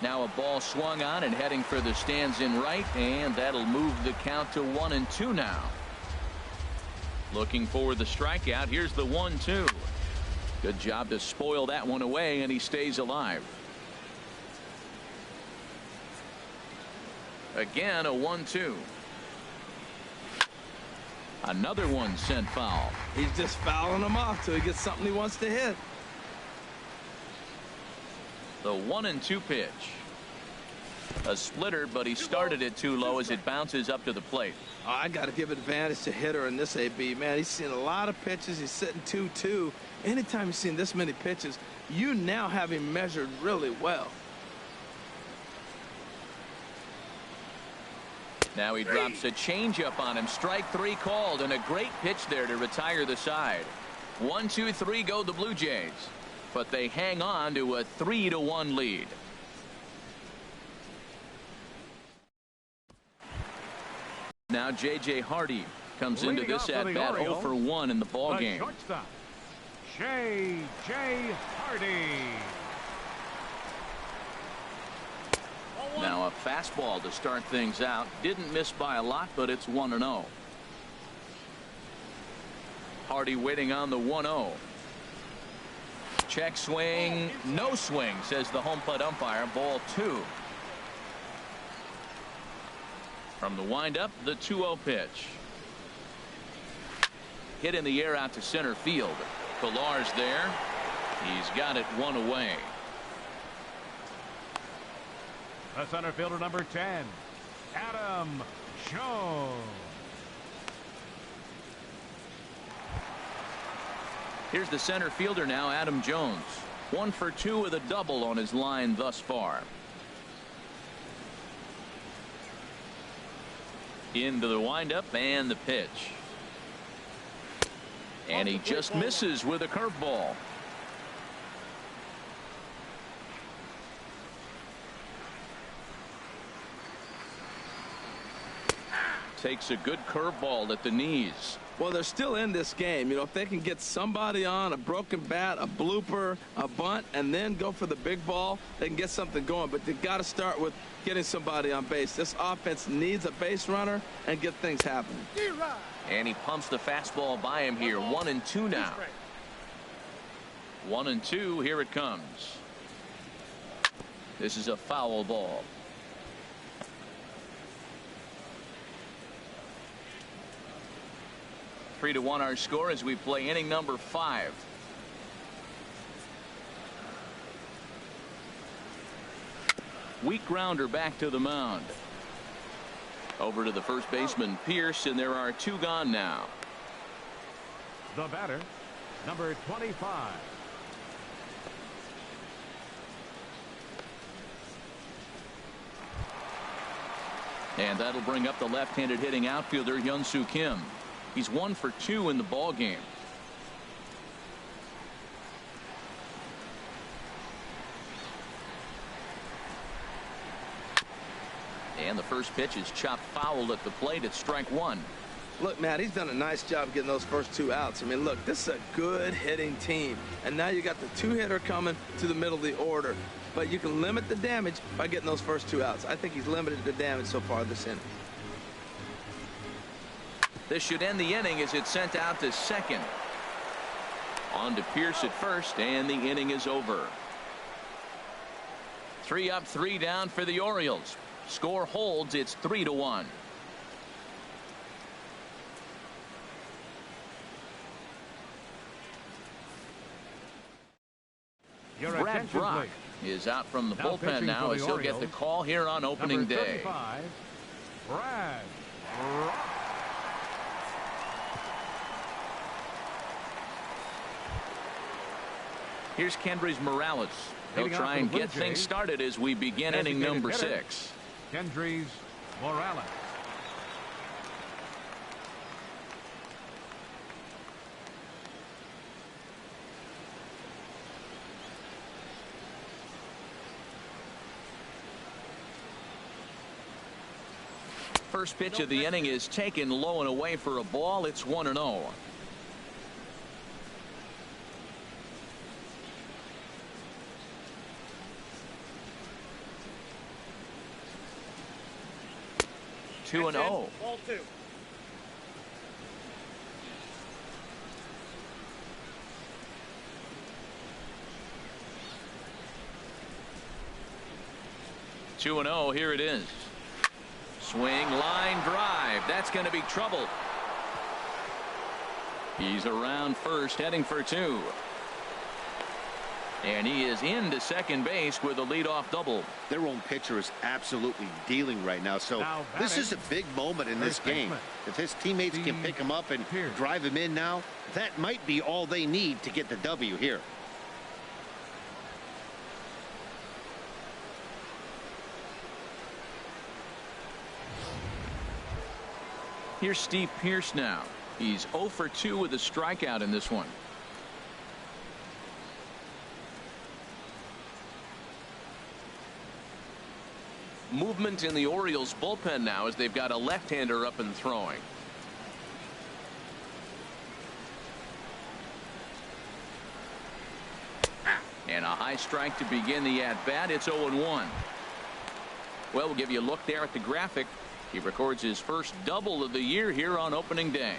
Speaker 1: Now a ball swung on and heading for the stands in right, and that'll move the count to 1-2 now. Looking for the strikeout. Here's the 1-2. Good job to spoil that one away, and he stays alive. Again, a 1-2. Another one sent foul.
Speaker 4: He's just fouling them off till he gets something he wants to hit.
Speaker 1: The 1-2 pitch. A splitter, but he started it too low as it bounces up to the plate.
Speaker 4: Oh, I got to give advantage to hitter in this AB. Man, he's seen a lot of pitches. He's sitting 2-2. Anytime you've seen this many pitches, you now have him measured really well.
Speaker 1: Now he drops a changeup on him. Strike 3 called, and a great pitch there to retire the side. 1-2-3 go the Blue Jays, but they hang on to a 3-1 lead. Now J.J. Hardy comes into this at bat 0 for 1 in the ball game.
Speaker 3: Shortstop, J.J. Hardy.
Speaker 1: Now a fastball to start things out. Didn't miss by a lot, but it's 1-0. Hardy waiting on the 1-0. Check swing, no swing, says the home plate umpire. Ball 2. From the windup, the 2-0 pitch. Hit in the air out to center field. Pillar's there. He's got it 1 away.
Speaker 3: The center fielder, number 10, Adam Jones.
Speaker 1: Here's the center fielder now, Adam Jones. 1 for 2 with a double on his line thus far. Into the windup and the pitch. And he just misses with a curveball. Takes a good curveball at the knees.
Speaker 4: Well, they're still in this game. You know, if they can get somebody on a broken bat, a blooper, a bunt, and then go for the big ball, they can get something going. But they got to start with getting somebody on base. This offense needs a base runner and get things happening.
Speaker 1: And he pumps the fastball by him here. 1-2 now. 1-2. Here it comes. This is a foul ball. 3-1 our score as we play inning number 5. Weak grounder back to the mound. Over to the first baseman, Pierce, and there are 2 gone now.
Speaker 3: The batter, number 25.
Speaker 1: And that'll bring up the left-handed hitting outfielder, Hyun-Soo Kim. He's 1 for 2 in the ball game. And the first pitch is chopped foul at the plate at strike 1.
Speaker 4: Look, Matt, he's done a nice job getting those first 2 outs. I mean, look, this is a good hitting team. And now you got the 2-hitter coming to the middle of the order. But you can limit the damage by getting those first 2 outs. I think he's limited the damage so far this inning.
Speaker 1: This should end the inning as it's sent out to second. On to Pierce at first, and the inning is over. 3 up, 3 down for the Orioles. Score holds. It's 3-1.
Speaker 3: Your
Speaker 1: Brad
Speaker 3: attention,
Speaker 1: Brock
Speaker 3: please.
Speaker 1: is out from the
Speaker 3: Now
Speaker 1: bullpen
Speaker 3: pitching
Speaker 1: now
Speaker 3: for
Speaker 1: as
Speaker 3: the
Speaker 1: he'll get the
Speaker 3: Orioles,
Speaker 1: call here on opening
Speaker 3: number
Speaker 1: day.
Speaker 3: 35, Brad Brock.
Speaker 1: Here's Kendrys Morales. He'll
Speaker 3: Leading off
Speaker 1: try
Speaker 3: for
Speaker 1: and
Speaker 3: the
Speaker 1: get
Speaker 3: BlueJays,
Speaker 1: things started as we begin inning
Speaker 3: designated
Speaker 1: number
Speaker 3: hitter,
Speaker 1: 6.
Speaker 3: Kendrys Morales.
Speaker 1: First pitch of the inning is taken low and away for a ball. It's 1-0. Two and 0.
Speaker 6: Ball 2.
Speaker 1: Two and 0. Here it is. Swing, line drive. That's going to be trouble. He's around first, heading for 2. And he is into second base with a leadoff double.
Speaker 2: Their own pitcher is absolutely dealing right now. So
Speaker 3: Now
Speaker 2: this
Speaker 3: batting,
Speaker 2: is a big moment in this
Speaker 3: first
Speaker 2: game.
Speaker 3: baseman,
Speaker 2: If his teammates can pick him up and
Speaker 3: Pierce.
Speaker 2: drive him in now, that might be all they need to get the W here.
Speaker 1: Here's Steve Pierce now. He's 0 for 2 with a strikeout in this one. Movement in the Orioles bullpen now as they've got a left-hander up and throwing. And a high strike to begin the at-bat. It's 0-1. Well, we'll give you a look there at the graphic. He records his first double of the year here on opening day.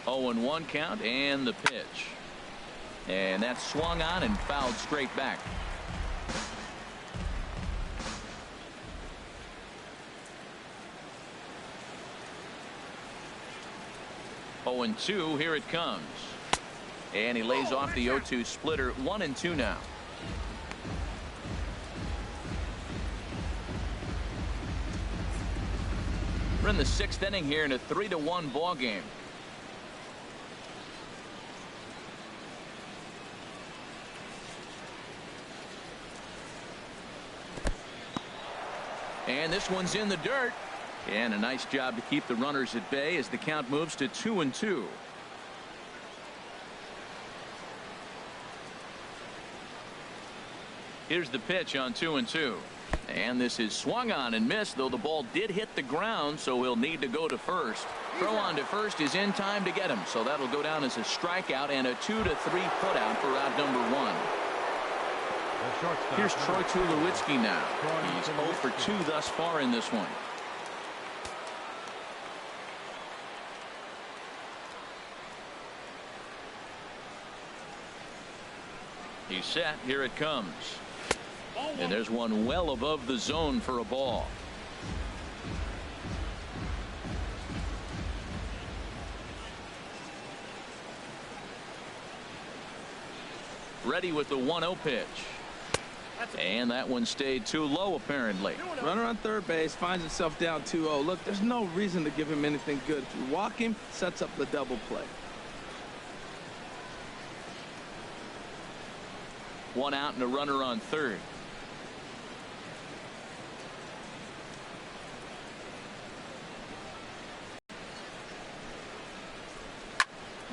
Speaker 1: Oh, and 1 count, and the pitch. And that's swung on and fouled straight back. Oh, and 2, here it comes. And he lays off the 0-2 splitter. 1 and 2 now. We're in the 6th inning here in a 3-1 ball game. And this one's in the dirt. And a nice job to keep the runners at bay as the count moves to 2-2. Here's the pitch on 2-2. And this is swung on and missed, though the ball did hit the ground, so he'll need to go to first. Throw on to first is in time to get him, so that'll go down as a strikeout and a 2-3 putout for out number 1. Here's Troy Tulowitzki now. He's 0 for 2 thus far in this one. He's set. Here it comes. And there's one well above the zone for a ball. Ready with the 1-0 pitch. And that one stayed too low, apparently.
Speaker 4: Runner on third base finds himself down 2-0. Look, there's no reason to give him anything good. If you walk him, sets up the double play.
Speaker 1: 1 out and a runner on third.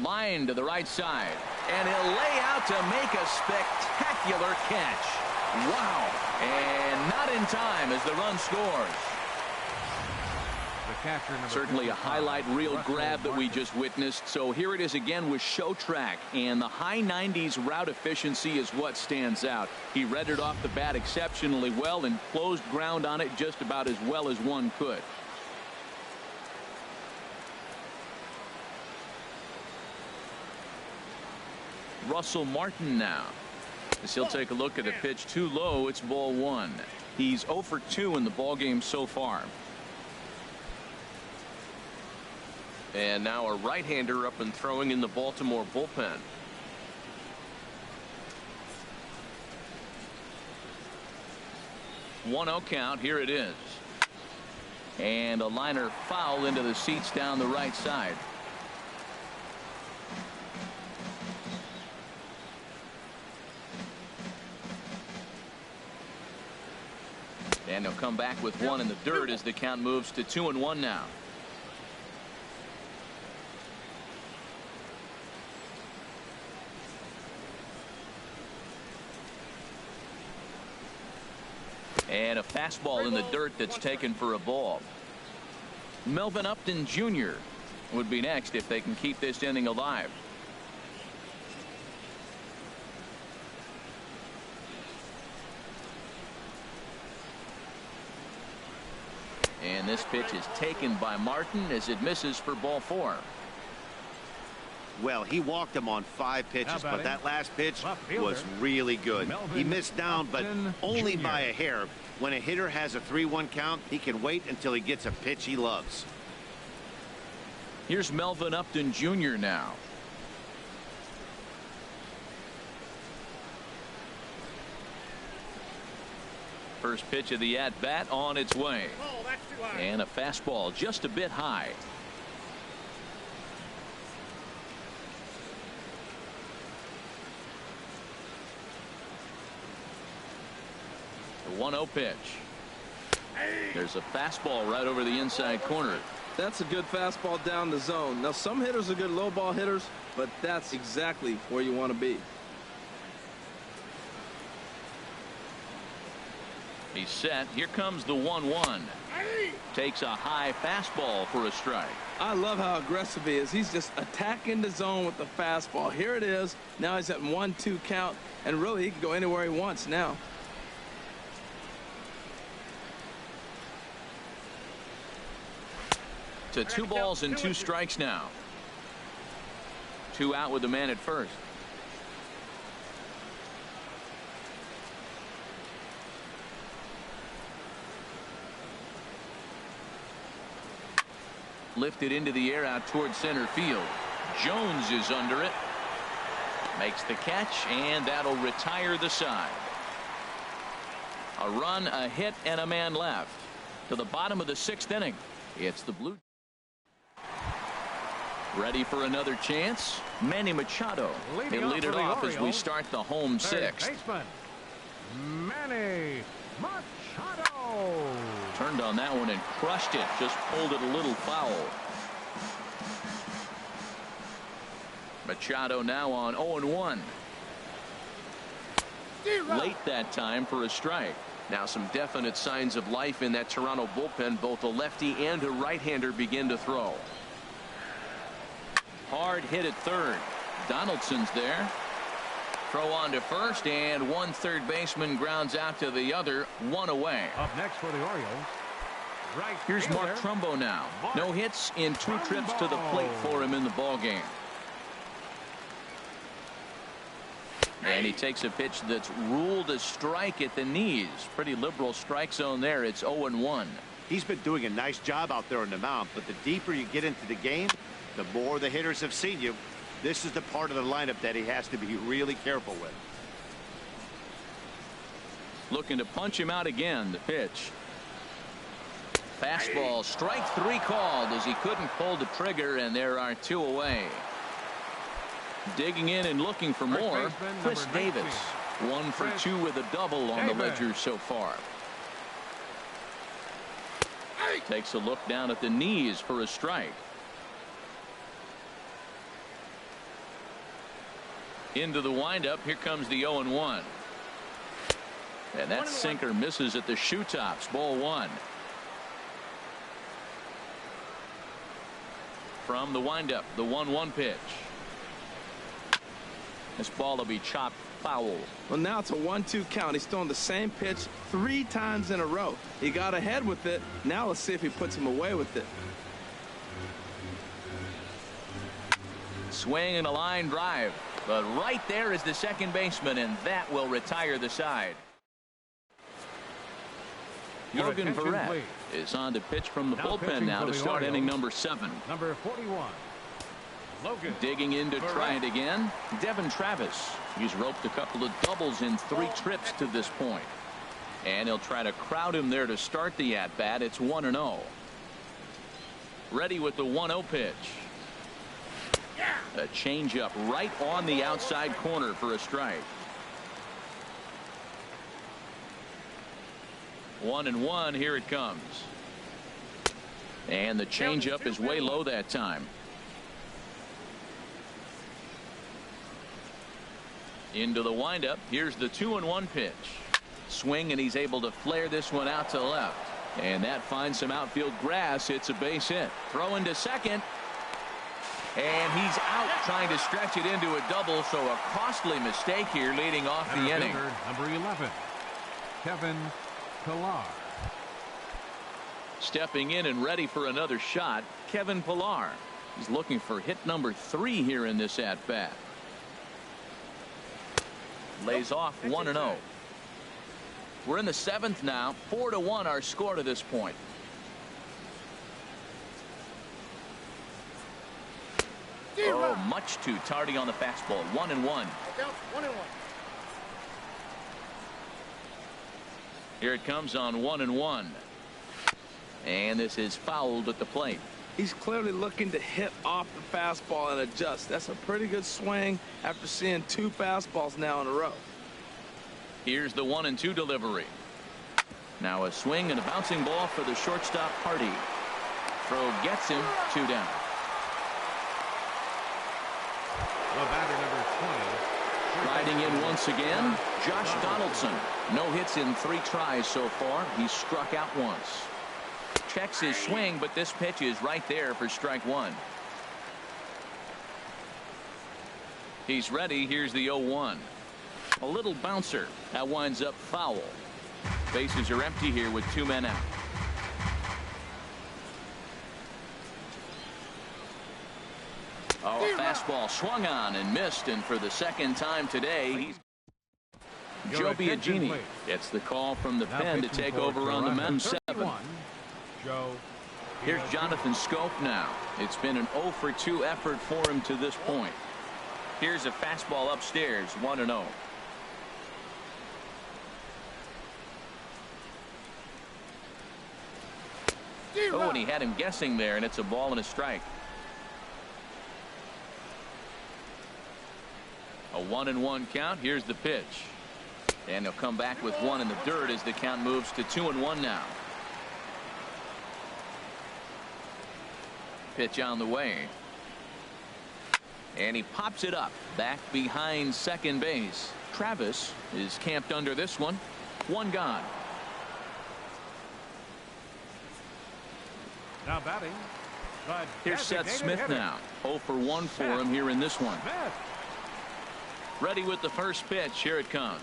Speaker 1: Line to the right side, and he'll lay out to make a spectacular catch. Wow. And not in time as the run scores. Certainly a highlight reel grab that we just witnessed. So here it is again with show track, and the high 90s route efficiency is what stands out. He read it off the bat exceptionally well and closed ground on it just about as well as one could. Russell Martin now, as he'll take a look at a pitch too low. It's ball 1. He's 0 for 2 in the ballgame so far.
Speaker 5: And now a right-hander up and throwing in the Baltimore bullpen.
Speaker 1: One-0 count. Here it is. And a liner foul into the seats down the right side. And he'll come back with one in the dirt as the count moves to 2-1 now. And a fastball in the dirt that's taken for a ball. Melvin Upton Jr. would be next if they can keep this inning alive. And this pitch is taken by Martin as it misses for ball 4.
Speaker 2: Well, he walked him on 5 pitches, but that last pitch was really good. He missed down, but only by a hair. When a hitter has a 3-1 count, he can wait until he gets a pitch he loves.
Speaker 1: Here's Melvin Upton Jr. now. First pitch of the at-bat on its way. And a fastball just a bit high. The 1-0 pitch. There's a fastball right over the inside corner.
Speaker 4: That's a good fastball down the zone. Now, some hitters are good low ball hitters, but that's exactly where you want to be.
Speaker 1: He's set. Here comes the 1-1. Takes a high fastball for a strike.
Speaker 4: I love how aggressive he is. He's just attacking the zone with the fastball. Here it is. Now he's at 1-2 count, and really he can go anywhere he wants now.
Speaker 1: To 2 balls and 2 strikes now. 2 out with the man at first. Lifted into the air out toward center field. Jones is under it. Makes the catch, and that'll retire the side. A run, a hit, and a man left. To the bottom of the 6th inning. It's the Blue. Ready for another chance. Manny Machado. He'll lead it off as we start the home 6th.
Speaker 3: Manny Machado.
Speaker 1: Turned on that one and crushed it. Just pulled it a little foul. Machado now on 0-1. Late that time for a strike. Now some definite signs of life in that Toronto bullpen. Both a lefty and a right-hander begin to throw. Hard hit at third. Donaldson's there. Throw on to first, and one third baseman grounds out to the other. 1 away.
Speaker 3: Up next for the Orioles. Right.
Speaker 1: Here's Mark Trumbo now. No hits in 2 trips to the plate for him in the ballgame. And he takes a pitch that's ruled a strike at the knees. Pretty liberal strike zone there. It's 0-1.
Speaker 2: He's been doing a nice job out there on the mound, but the deeper you get into the game, the more the hitters have seen you. This is the part of the lineup that he has to be really careful with.
Speaker 1: Looking to punch him out again. The pitch. Fastball. Strike 3 called as he couldn't pull the trigger, and there are 2 away. Digging in and looking for more. Chris Davis. 1 for 2 with a double on the ledger so far. Takes a look down at the knees for a strike. Into the windup. Here comes the 0-1. And that sinker misses at the shoe tops. Ball 1. From the windup, the 1-1 pitch. This ball will be chopped foul.
Speaker 4: Well, now it's a 1-2 count. He's throwing the same pitch 3 times in a row. He got ahead with it. Now let's see if he puts him away with it.
Speaker 1: Swing and a line drive. But right there is the second baseman, and that will retire the side. Logan
Speaker 3: attention,
Speaker 1: Verrett
Speaker 3: please.
Speaker 1: is on to pitch from the
Speaker 3: Now
Speaker 1: bullpen
Speaker 3: pitching
Speaker 1: now
Speaker 3: for
Speaker 1: to
Speaker 3: the
Speaker 1: start inning
Speaker 3: Orioles,
Speaker 1: number 7.
Speaker 3: Number 41. Logan
Speaker 1: Digging in to try
Speaker 3: Verrett.
Speaker 1: it again. Devin Travis. He's roped a couple of doubles in 3 trips to this point. And he'll try to crowd him there to start the at-bat. It's 1-0. Ready with the 1-0 pitch. A changeup right on the outside corner for a strike. 1-1. Here it comes. And the changeup is way low that time. Into the windup. Here's the 2-1 pitch. Swing, and he's able to flare this one out to left. And that finds some outfield grass. It's a base hit. Throw into second. And he's out trying to stretch it into a double. So a costly mistake here leading off the inning.
Speaker 3: Number 11. Kevin Pillar.
Speaker 1: Stepping in and ready for another shot, Kevin Pillar. He's looking for hit number 3 here in this at-bat. Lays off 1-0. We're in the 7th now. 4-1 our score to this point. Oh, much too tardy on the fastball. 1-1. Here it comes on 1-1. And this is fouled at the plate.
Speaker 4: He's clearly looking to hit off the fastball and adjust. That's a pretty good swing after seeing 2 fastballs now in a row.
Speaker 1: Here's the 1-2 delivery. Now a swing and a bouncing ball for the shortstop Hardy. Throw gets him. 2 down.
Speaker 3: The batter, number 20.
Speaker 1: Riding in once again, Josh Donaldson. No hits in 3 tries so far. He's struck out once. Checks his swing, but this pitch is right there for strike 1. He's ready. Here's the 0-1. A little bouncer. That winds up foul. Bases are empty here with 2 men out. Oh, a fastball swung on and missed, and for the 2nd time today, Joe Biagini gets the call from the pen to take over on the mound. 7.
Speaker 3: Joe.
Speaker 1: Here's Jonathan Scope now. It's been an 0 for 2 effort for him to this point. Here's a fastball upstairs. 1-0. Oh, and he had him guessing there, and it's a ball and a strike. A 1-1 count. Here's the pitch. And he'll come back with 1 in the dirt as the count moves to 2-1 now. Pitch on the way. And he pops it up back behind second base. Travis is camped under this one. 1 gone.
Speaker 3: Now batting.
Speaker 1: Here's Seth Smith now. 0 for 1 for him here in this one. Ready with the first pitch. Here it comes.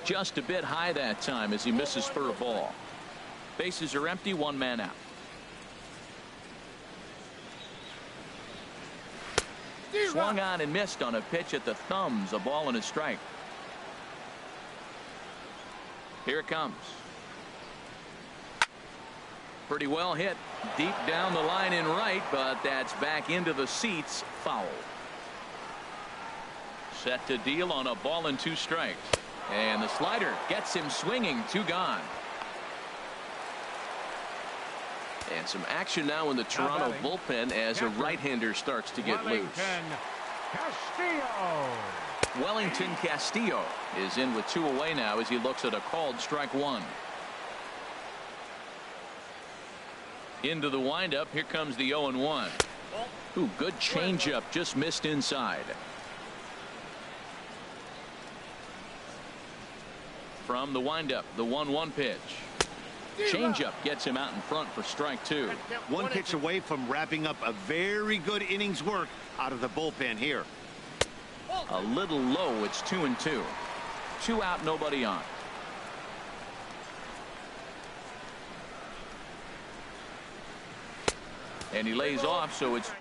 Speaker 1: Just a bit high that time as he misses for a ball. Bases are empty. 1 man out. Swung on and missed on a pitch at the thumbs. A ball and a strike. Here it comes. Pretty well hit deep down the line in right, but that's back into the seats. Foul. Set to deal on a ball and 2 strikes. And the slider gets him swinging. 2 gone. And some action now in the Toronto bullpen as a right-hander starts to get loose.
Speaker 3: Castillo.
Speaker 1: Wellington Castillo is in with 2 away now as he looks at a called strike 1. Into the windup. Here comes the 0-1. Ooh, good changeup, just missed inside. From the windup, the 1-1 pitch. Changeup gets him out in front for strike 2.
Speaker 2: 1 pitch away from wrapping up a very good innings work out of the bullpen here.
Speaker 1: A little low. It's 2-2. 2 out, nobody on. And he lays off, so it's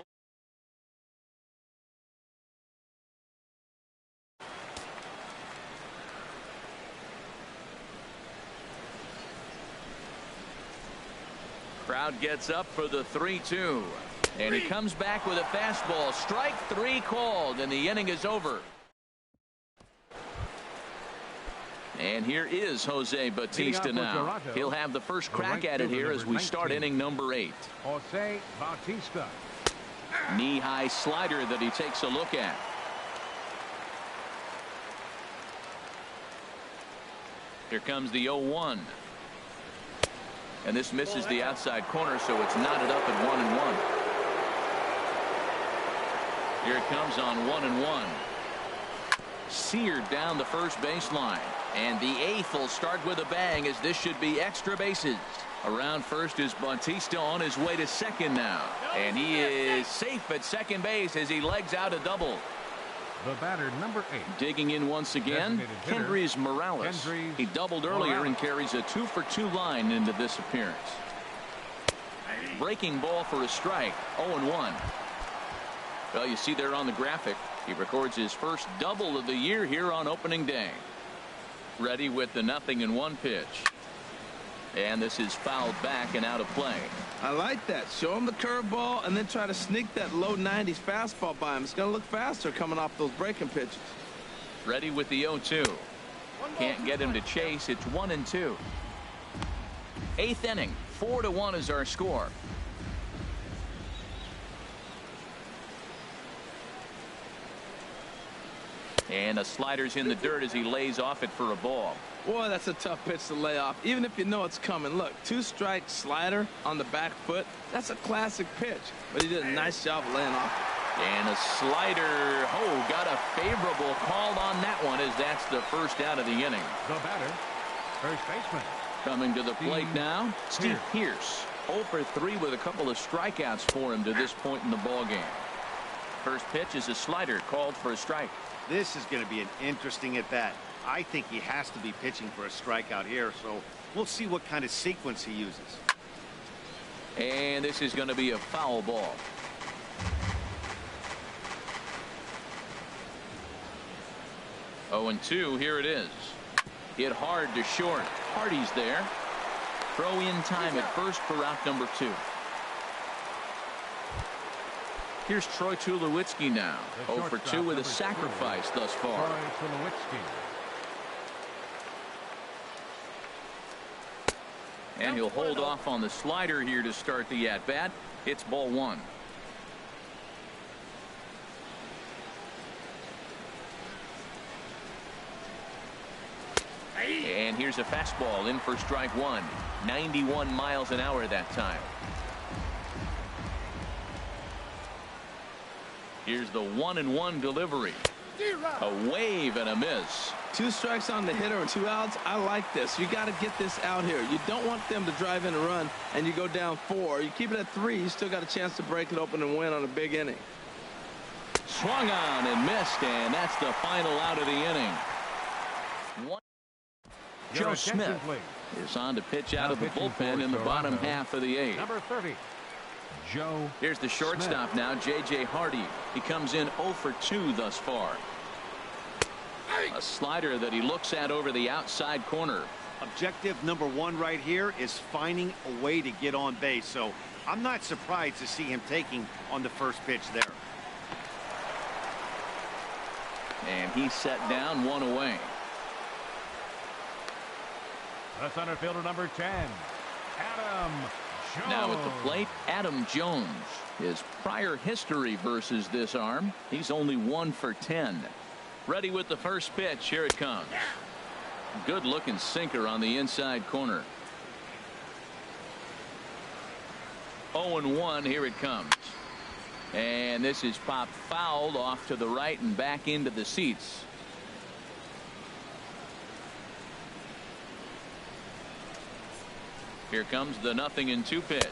Speaker 1: Crowd gets up for the 3-2. And he comes back with a fastball. Strike 3 called, and the inning is over. And here is Jose Bautista now. He'll have the first crack at it here as we start inning number 8.
Speaker 3: Jose Bautista.
Speaker 1: Knee-high slider that he takes a look at. Here comes the 0-1. And this misses the outside corner, so it's knotted up at 1-1. Here it comes on 1-1. Seared down the first baseline. And the 8th will start with a bang, as this should be extra bases. Around first is Bautista on his way to second now. And he is safe at second base as he legs out a double.
Speaker 3: The batter, number 8.
Speaker 1: Digging in once again, Kendrys Morales. He doubled earlier and carries a 2-for-2 line into this appearance. Breaking ball for a strike. 0-1. Well, you see there on the graphic, he records his first double of the year here on opening day. Ready with the 0-1 pitch. And this is fouled back and out of play.
Speaker 4: I like that. Show him the curveball and then try to sneak that low 90s fastball by him. It's going to look faster coming off those breaking pitches.
Speaker 1: Ready with the 0-2. Can't get him to chase. It's 1-2. 8th inning. 4-1 is our score. And a slider's in the dirt as he lays off it for a ball.
Speaker 4: Boy, that's a tough pitch to lay off, even if you know it's coming. Look, 2-strike slider on the back foot. That's a classic pitch, but he did a nice job of laying off.
Speaker 1: And a slider. Oh, got a favorable call on that one, as that's the first out of the inning.
Speaker 3: The batter, first baseman.
Speaker 1: Coming to the plate now, Steve Pearce. 0-for-3 with a couple of strikeouts for him to this point in the ball game. First pitch is a slider called for a strike.
Speaker 2: This is going to be an interesting at bat. I think he has to be pitching for a strikeout here, so we'll see what kind of sequence he uses.
Speaker 1: And this is going to be a foul ball. Oh, and 2, here it is. Hit hard to short. Hardy's there. Throw in time at first for out number 2. Here's Troy Tulowitzki now. 0-for-2 with a sacrifice thus far. And he'll hold off on the slider here to start the at-bat. It's ball 1. And here's a fastball in for strike 1. 91 miles an hour that time. Here's the 1-1 delivery. A wave and a miss.
Speaker 4: 2 strikes on the hitter and 2 outs. I like this. You got to get this out here. You don't want them to drive in a run and you go down 4. You keep it at 3. You still got a chance to break it open and win on a big inning.
Speaker 1: Swung on and missed, and that's the final out of the inning. Joe Smith is on to pitch out of the bullpen in the bottom half of the 8th.
Speaker 3: Number 30. Joe.
Speaker 1: Here's the shortstop
Speaker 3: Smith.
Speaker 1: now, J.J. Hardy. He comes in 0-for-2 thus far. A slider that he looks at over the outside corner.
Speaker 2: Objective number 1 right here is finding a way to get on base, so I'm not surprised to see him taking on the first pitch there.
Speaker 1: And he's set down 1 away.
Speaker 3: The center fielder, number 10, Adam Jones.
Speaker 1: Now at the plate, Adam Jones. His prior history versus this arm, he's only 1-for-10. Ready with the first pitch. Here it comes. Good looking sinker on the inside corner. 0-1. Here it comes. And this is popped fouled off to the right and back into the seats. Here comes the 0-2 pitch.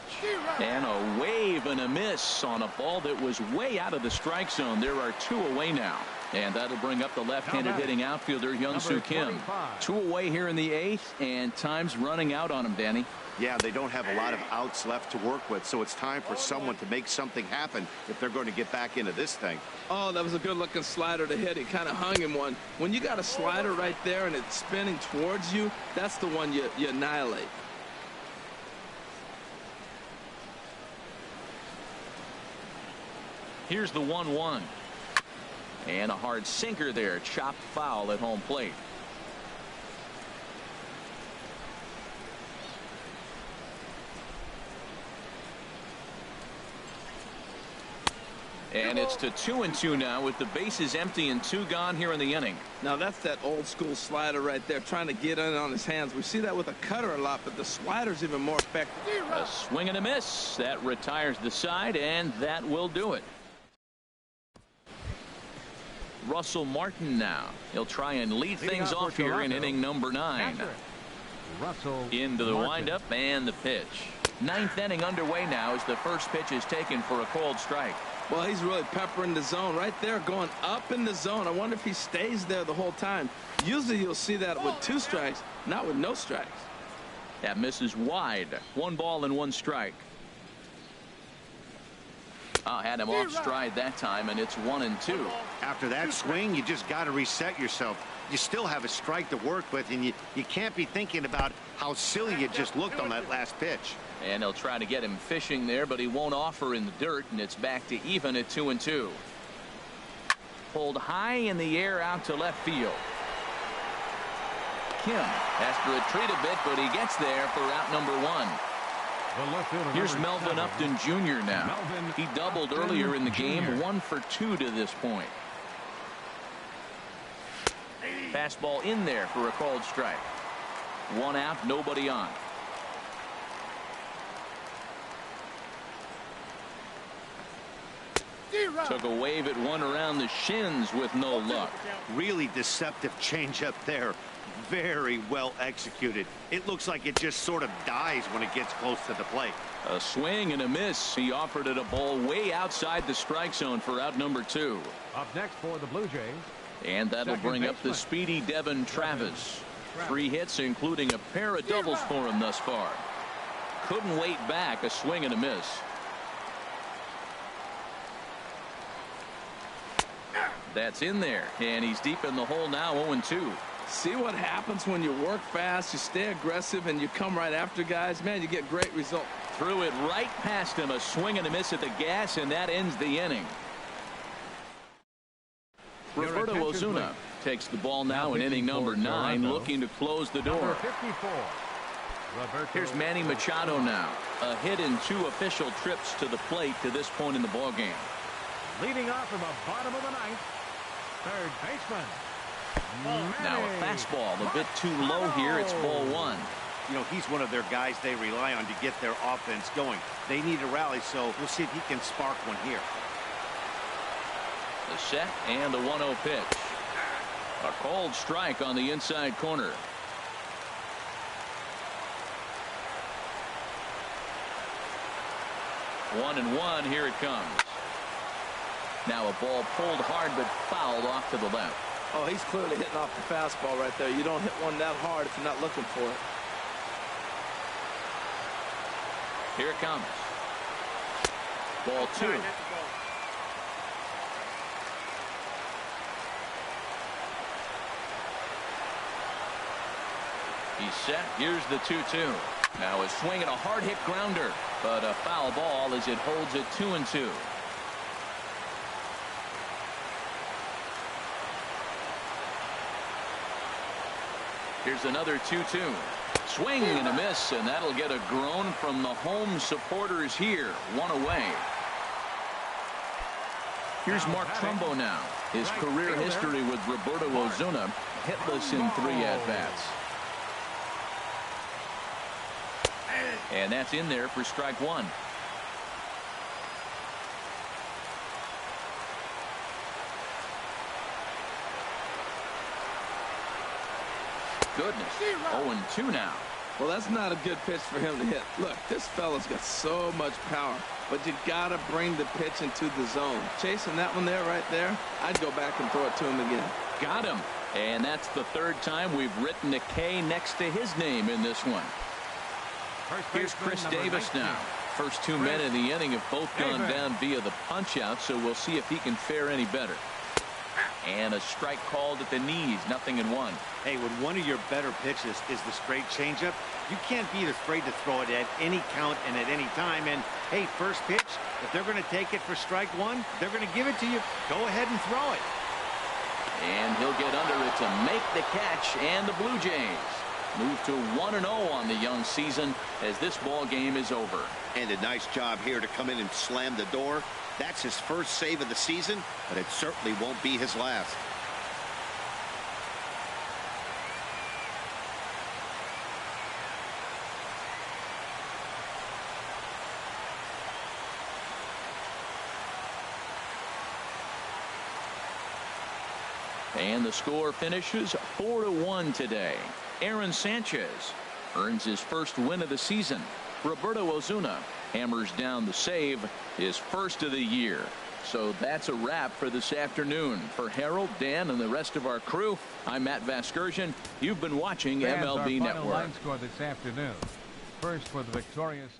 Speaker 1: And a wave and a miss on a ball that was way out of the strike zone. There are 2 away now. And that'll bring up the left-handed hitting outfielder Hyun-Soo Kim. 2 away here in the 8th, and time's running out on him, Danny.
Speaker 2: Yeah, they don't have a lot of outs left to work with, so it's time for someone to make something happen if they're going to get back into this thing.
Speaker 4: Oh, that was a good-looking slider to hit. He kind of hung him one. When you got a slider right there and it's spinning towards you, that's the one you annihilate.
Speaker 1: Here's the 1-1. And a hard sinker there. Chopped foul at home plate. And it's to 2-2 now with the bases empty and 2 gone here in the inning.
Speaker 4: Now that's that old school slider right there, trying to get in on his hands. We see that with a cutter a lot, but the slider's even more effective.
Speaker 1: A swing and a miss. That retires the side, and that will do it. Russell Martin now. He'll try and lead things off here in inning number 9.
Speaker 3: Russell
Speaker 1: into the windup and the pitch. 9th inning underway now as the first pitch is taken for a called strike.
Speaker 4: Well, he's really peppering the zone right there, going up in the zone. I wonder if he stays there the whole time. Usually you'll see that with 2 strikes, not with no strikes.
Speaker 1: That misses wide. 1 ball and 1 strike. Had him off stride that time, and it's 1-2.
Speaker 2: After that swing, you just got to reset yourself. You still have a strike to work with, and you can't be thinking about how silly you just looked on that last pitch.
Speaker 1: And they'll try to get him fishing there, but he won't offer in the dirt, and it's back to even at 2-2. Pulled high in the air out to left field. Kim has to retreat a bit, but he gets there for out number 1. Here's Melvin Upton Jr. now. He doubled earlier in the game, 1 for 2 to this point. Fastball in there for a called strike. 1 out, nobody on. Took a wave at one around the shins with no luck.
Speaker 2: Really deceptive changeup there. Very well executed. It looks like it just sort of dies when it gets close to the plate.
Speaker 1: A swing and a miss. He offered it a ball way outside the strike zone for out number 2.
Speaker 3: Up next for the Blue Jays.
Speaker 1: And that'll bring up the speedy Devin Travis. 3 hits, including a pair of doubles for him thus far. Couldn't wait back. A swing and a miss. That's in there, and he's deep in the hole now. 0-2.
Speaker 4: See what happens when you work fast, you stay aggressive, and you come right after guys. Man, you get great results.
Speaker 1: Threw it right past him. A swing and a miss at the gas, and that ends the inning. Roberto Ozuna takes the ball now in inning number 9, looking to close the door. Here's Manny Machado now. A hit in 2 official trips to the plate to this point in the ballgame.
Speaker 3: Leading off from the bottom of the 9th, third baseman.
Speaker 1: Now a fastball a bit too low here. It's ball 1.
Speaker 2: You know, he's one of their guys they rely on to get their offense going. They need a rally, so we'll see if he can spark one here.
Speaker 1: The set and the 1-0 pitch. A called strike on the inside corner. One and 1. Here it comes. Now a ball pulled hard but fouled off to the left.
Speaker 4: Oh, he's clearly hitting off the fastball right there. You don't hit one that hard if you're not looking for it.
Speaker 1: Here it comes. Ball 2. He's set. Here's the 2-2. Now a swing and a hard hit grounder, but a foul ball as it holds it 2-2. Here's another 2-2. Swing and a miss, and that'll get a groan from the home supporters here. 1 away. Here's Mark Trumbo now. His career history with Roberto Ozuna, hitless in 3 at-bats. And that's in there for strike 1. Goodness. 0-2 now.
Speaker 4: Well, that's not a good pitch for him to hit. Look, this fella's got so much power, but you got to bring the pitch into the zone. Chasing that one there, right there, I'd go back and throw it to him again.
Speaker 1: Got him. And that's the 3rd time we've written a K next to his name in this one. Here's Chris Davis now. First 2 men in the inning have both gone down via the punch out, so we'll see if he can fare any better. And a strike called at the knees, 0-1.
Speaker 2: Hey, when one of your better pitches is the straight changeup, you can't be afraid to throw it at any count and at any time. And, hey, first pitch, if they're going to take it for strike one, they're going to give it to you. Go ahead and throw it.
Speaker 1: And he'll get under it to make the catch, and the Blue Jays move to 1-0 on the young season as this ball game is over.
Speaker 2: And a nice job here to come in and slam the door. That's his first save of the season, but it certainly won't be his last.
Speaker 1: And the score finishes 4-1 today. Aaron Sanchez earns his first win of the season. Roberto Ozuna hammers down the save, his first of the year. So that's a wrap for this afternoon. For Harold, Dan, and the rest of our crew, I'm Matt Vasgersian. You've been watching
Speaker 3: Fans,
Speaker 1: MLB
Speaker 3: our final
Speaker 1: Network.
Speaker 3: line score this afternoon. First for the victorious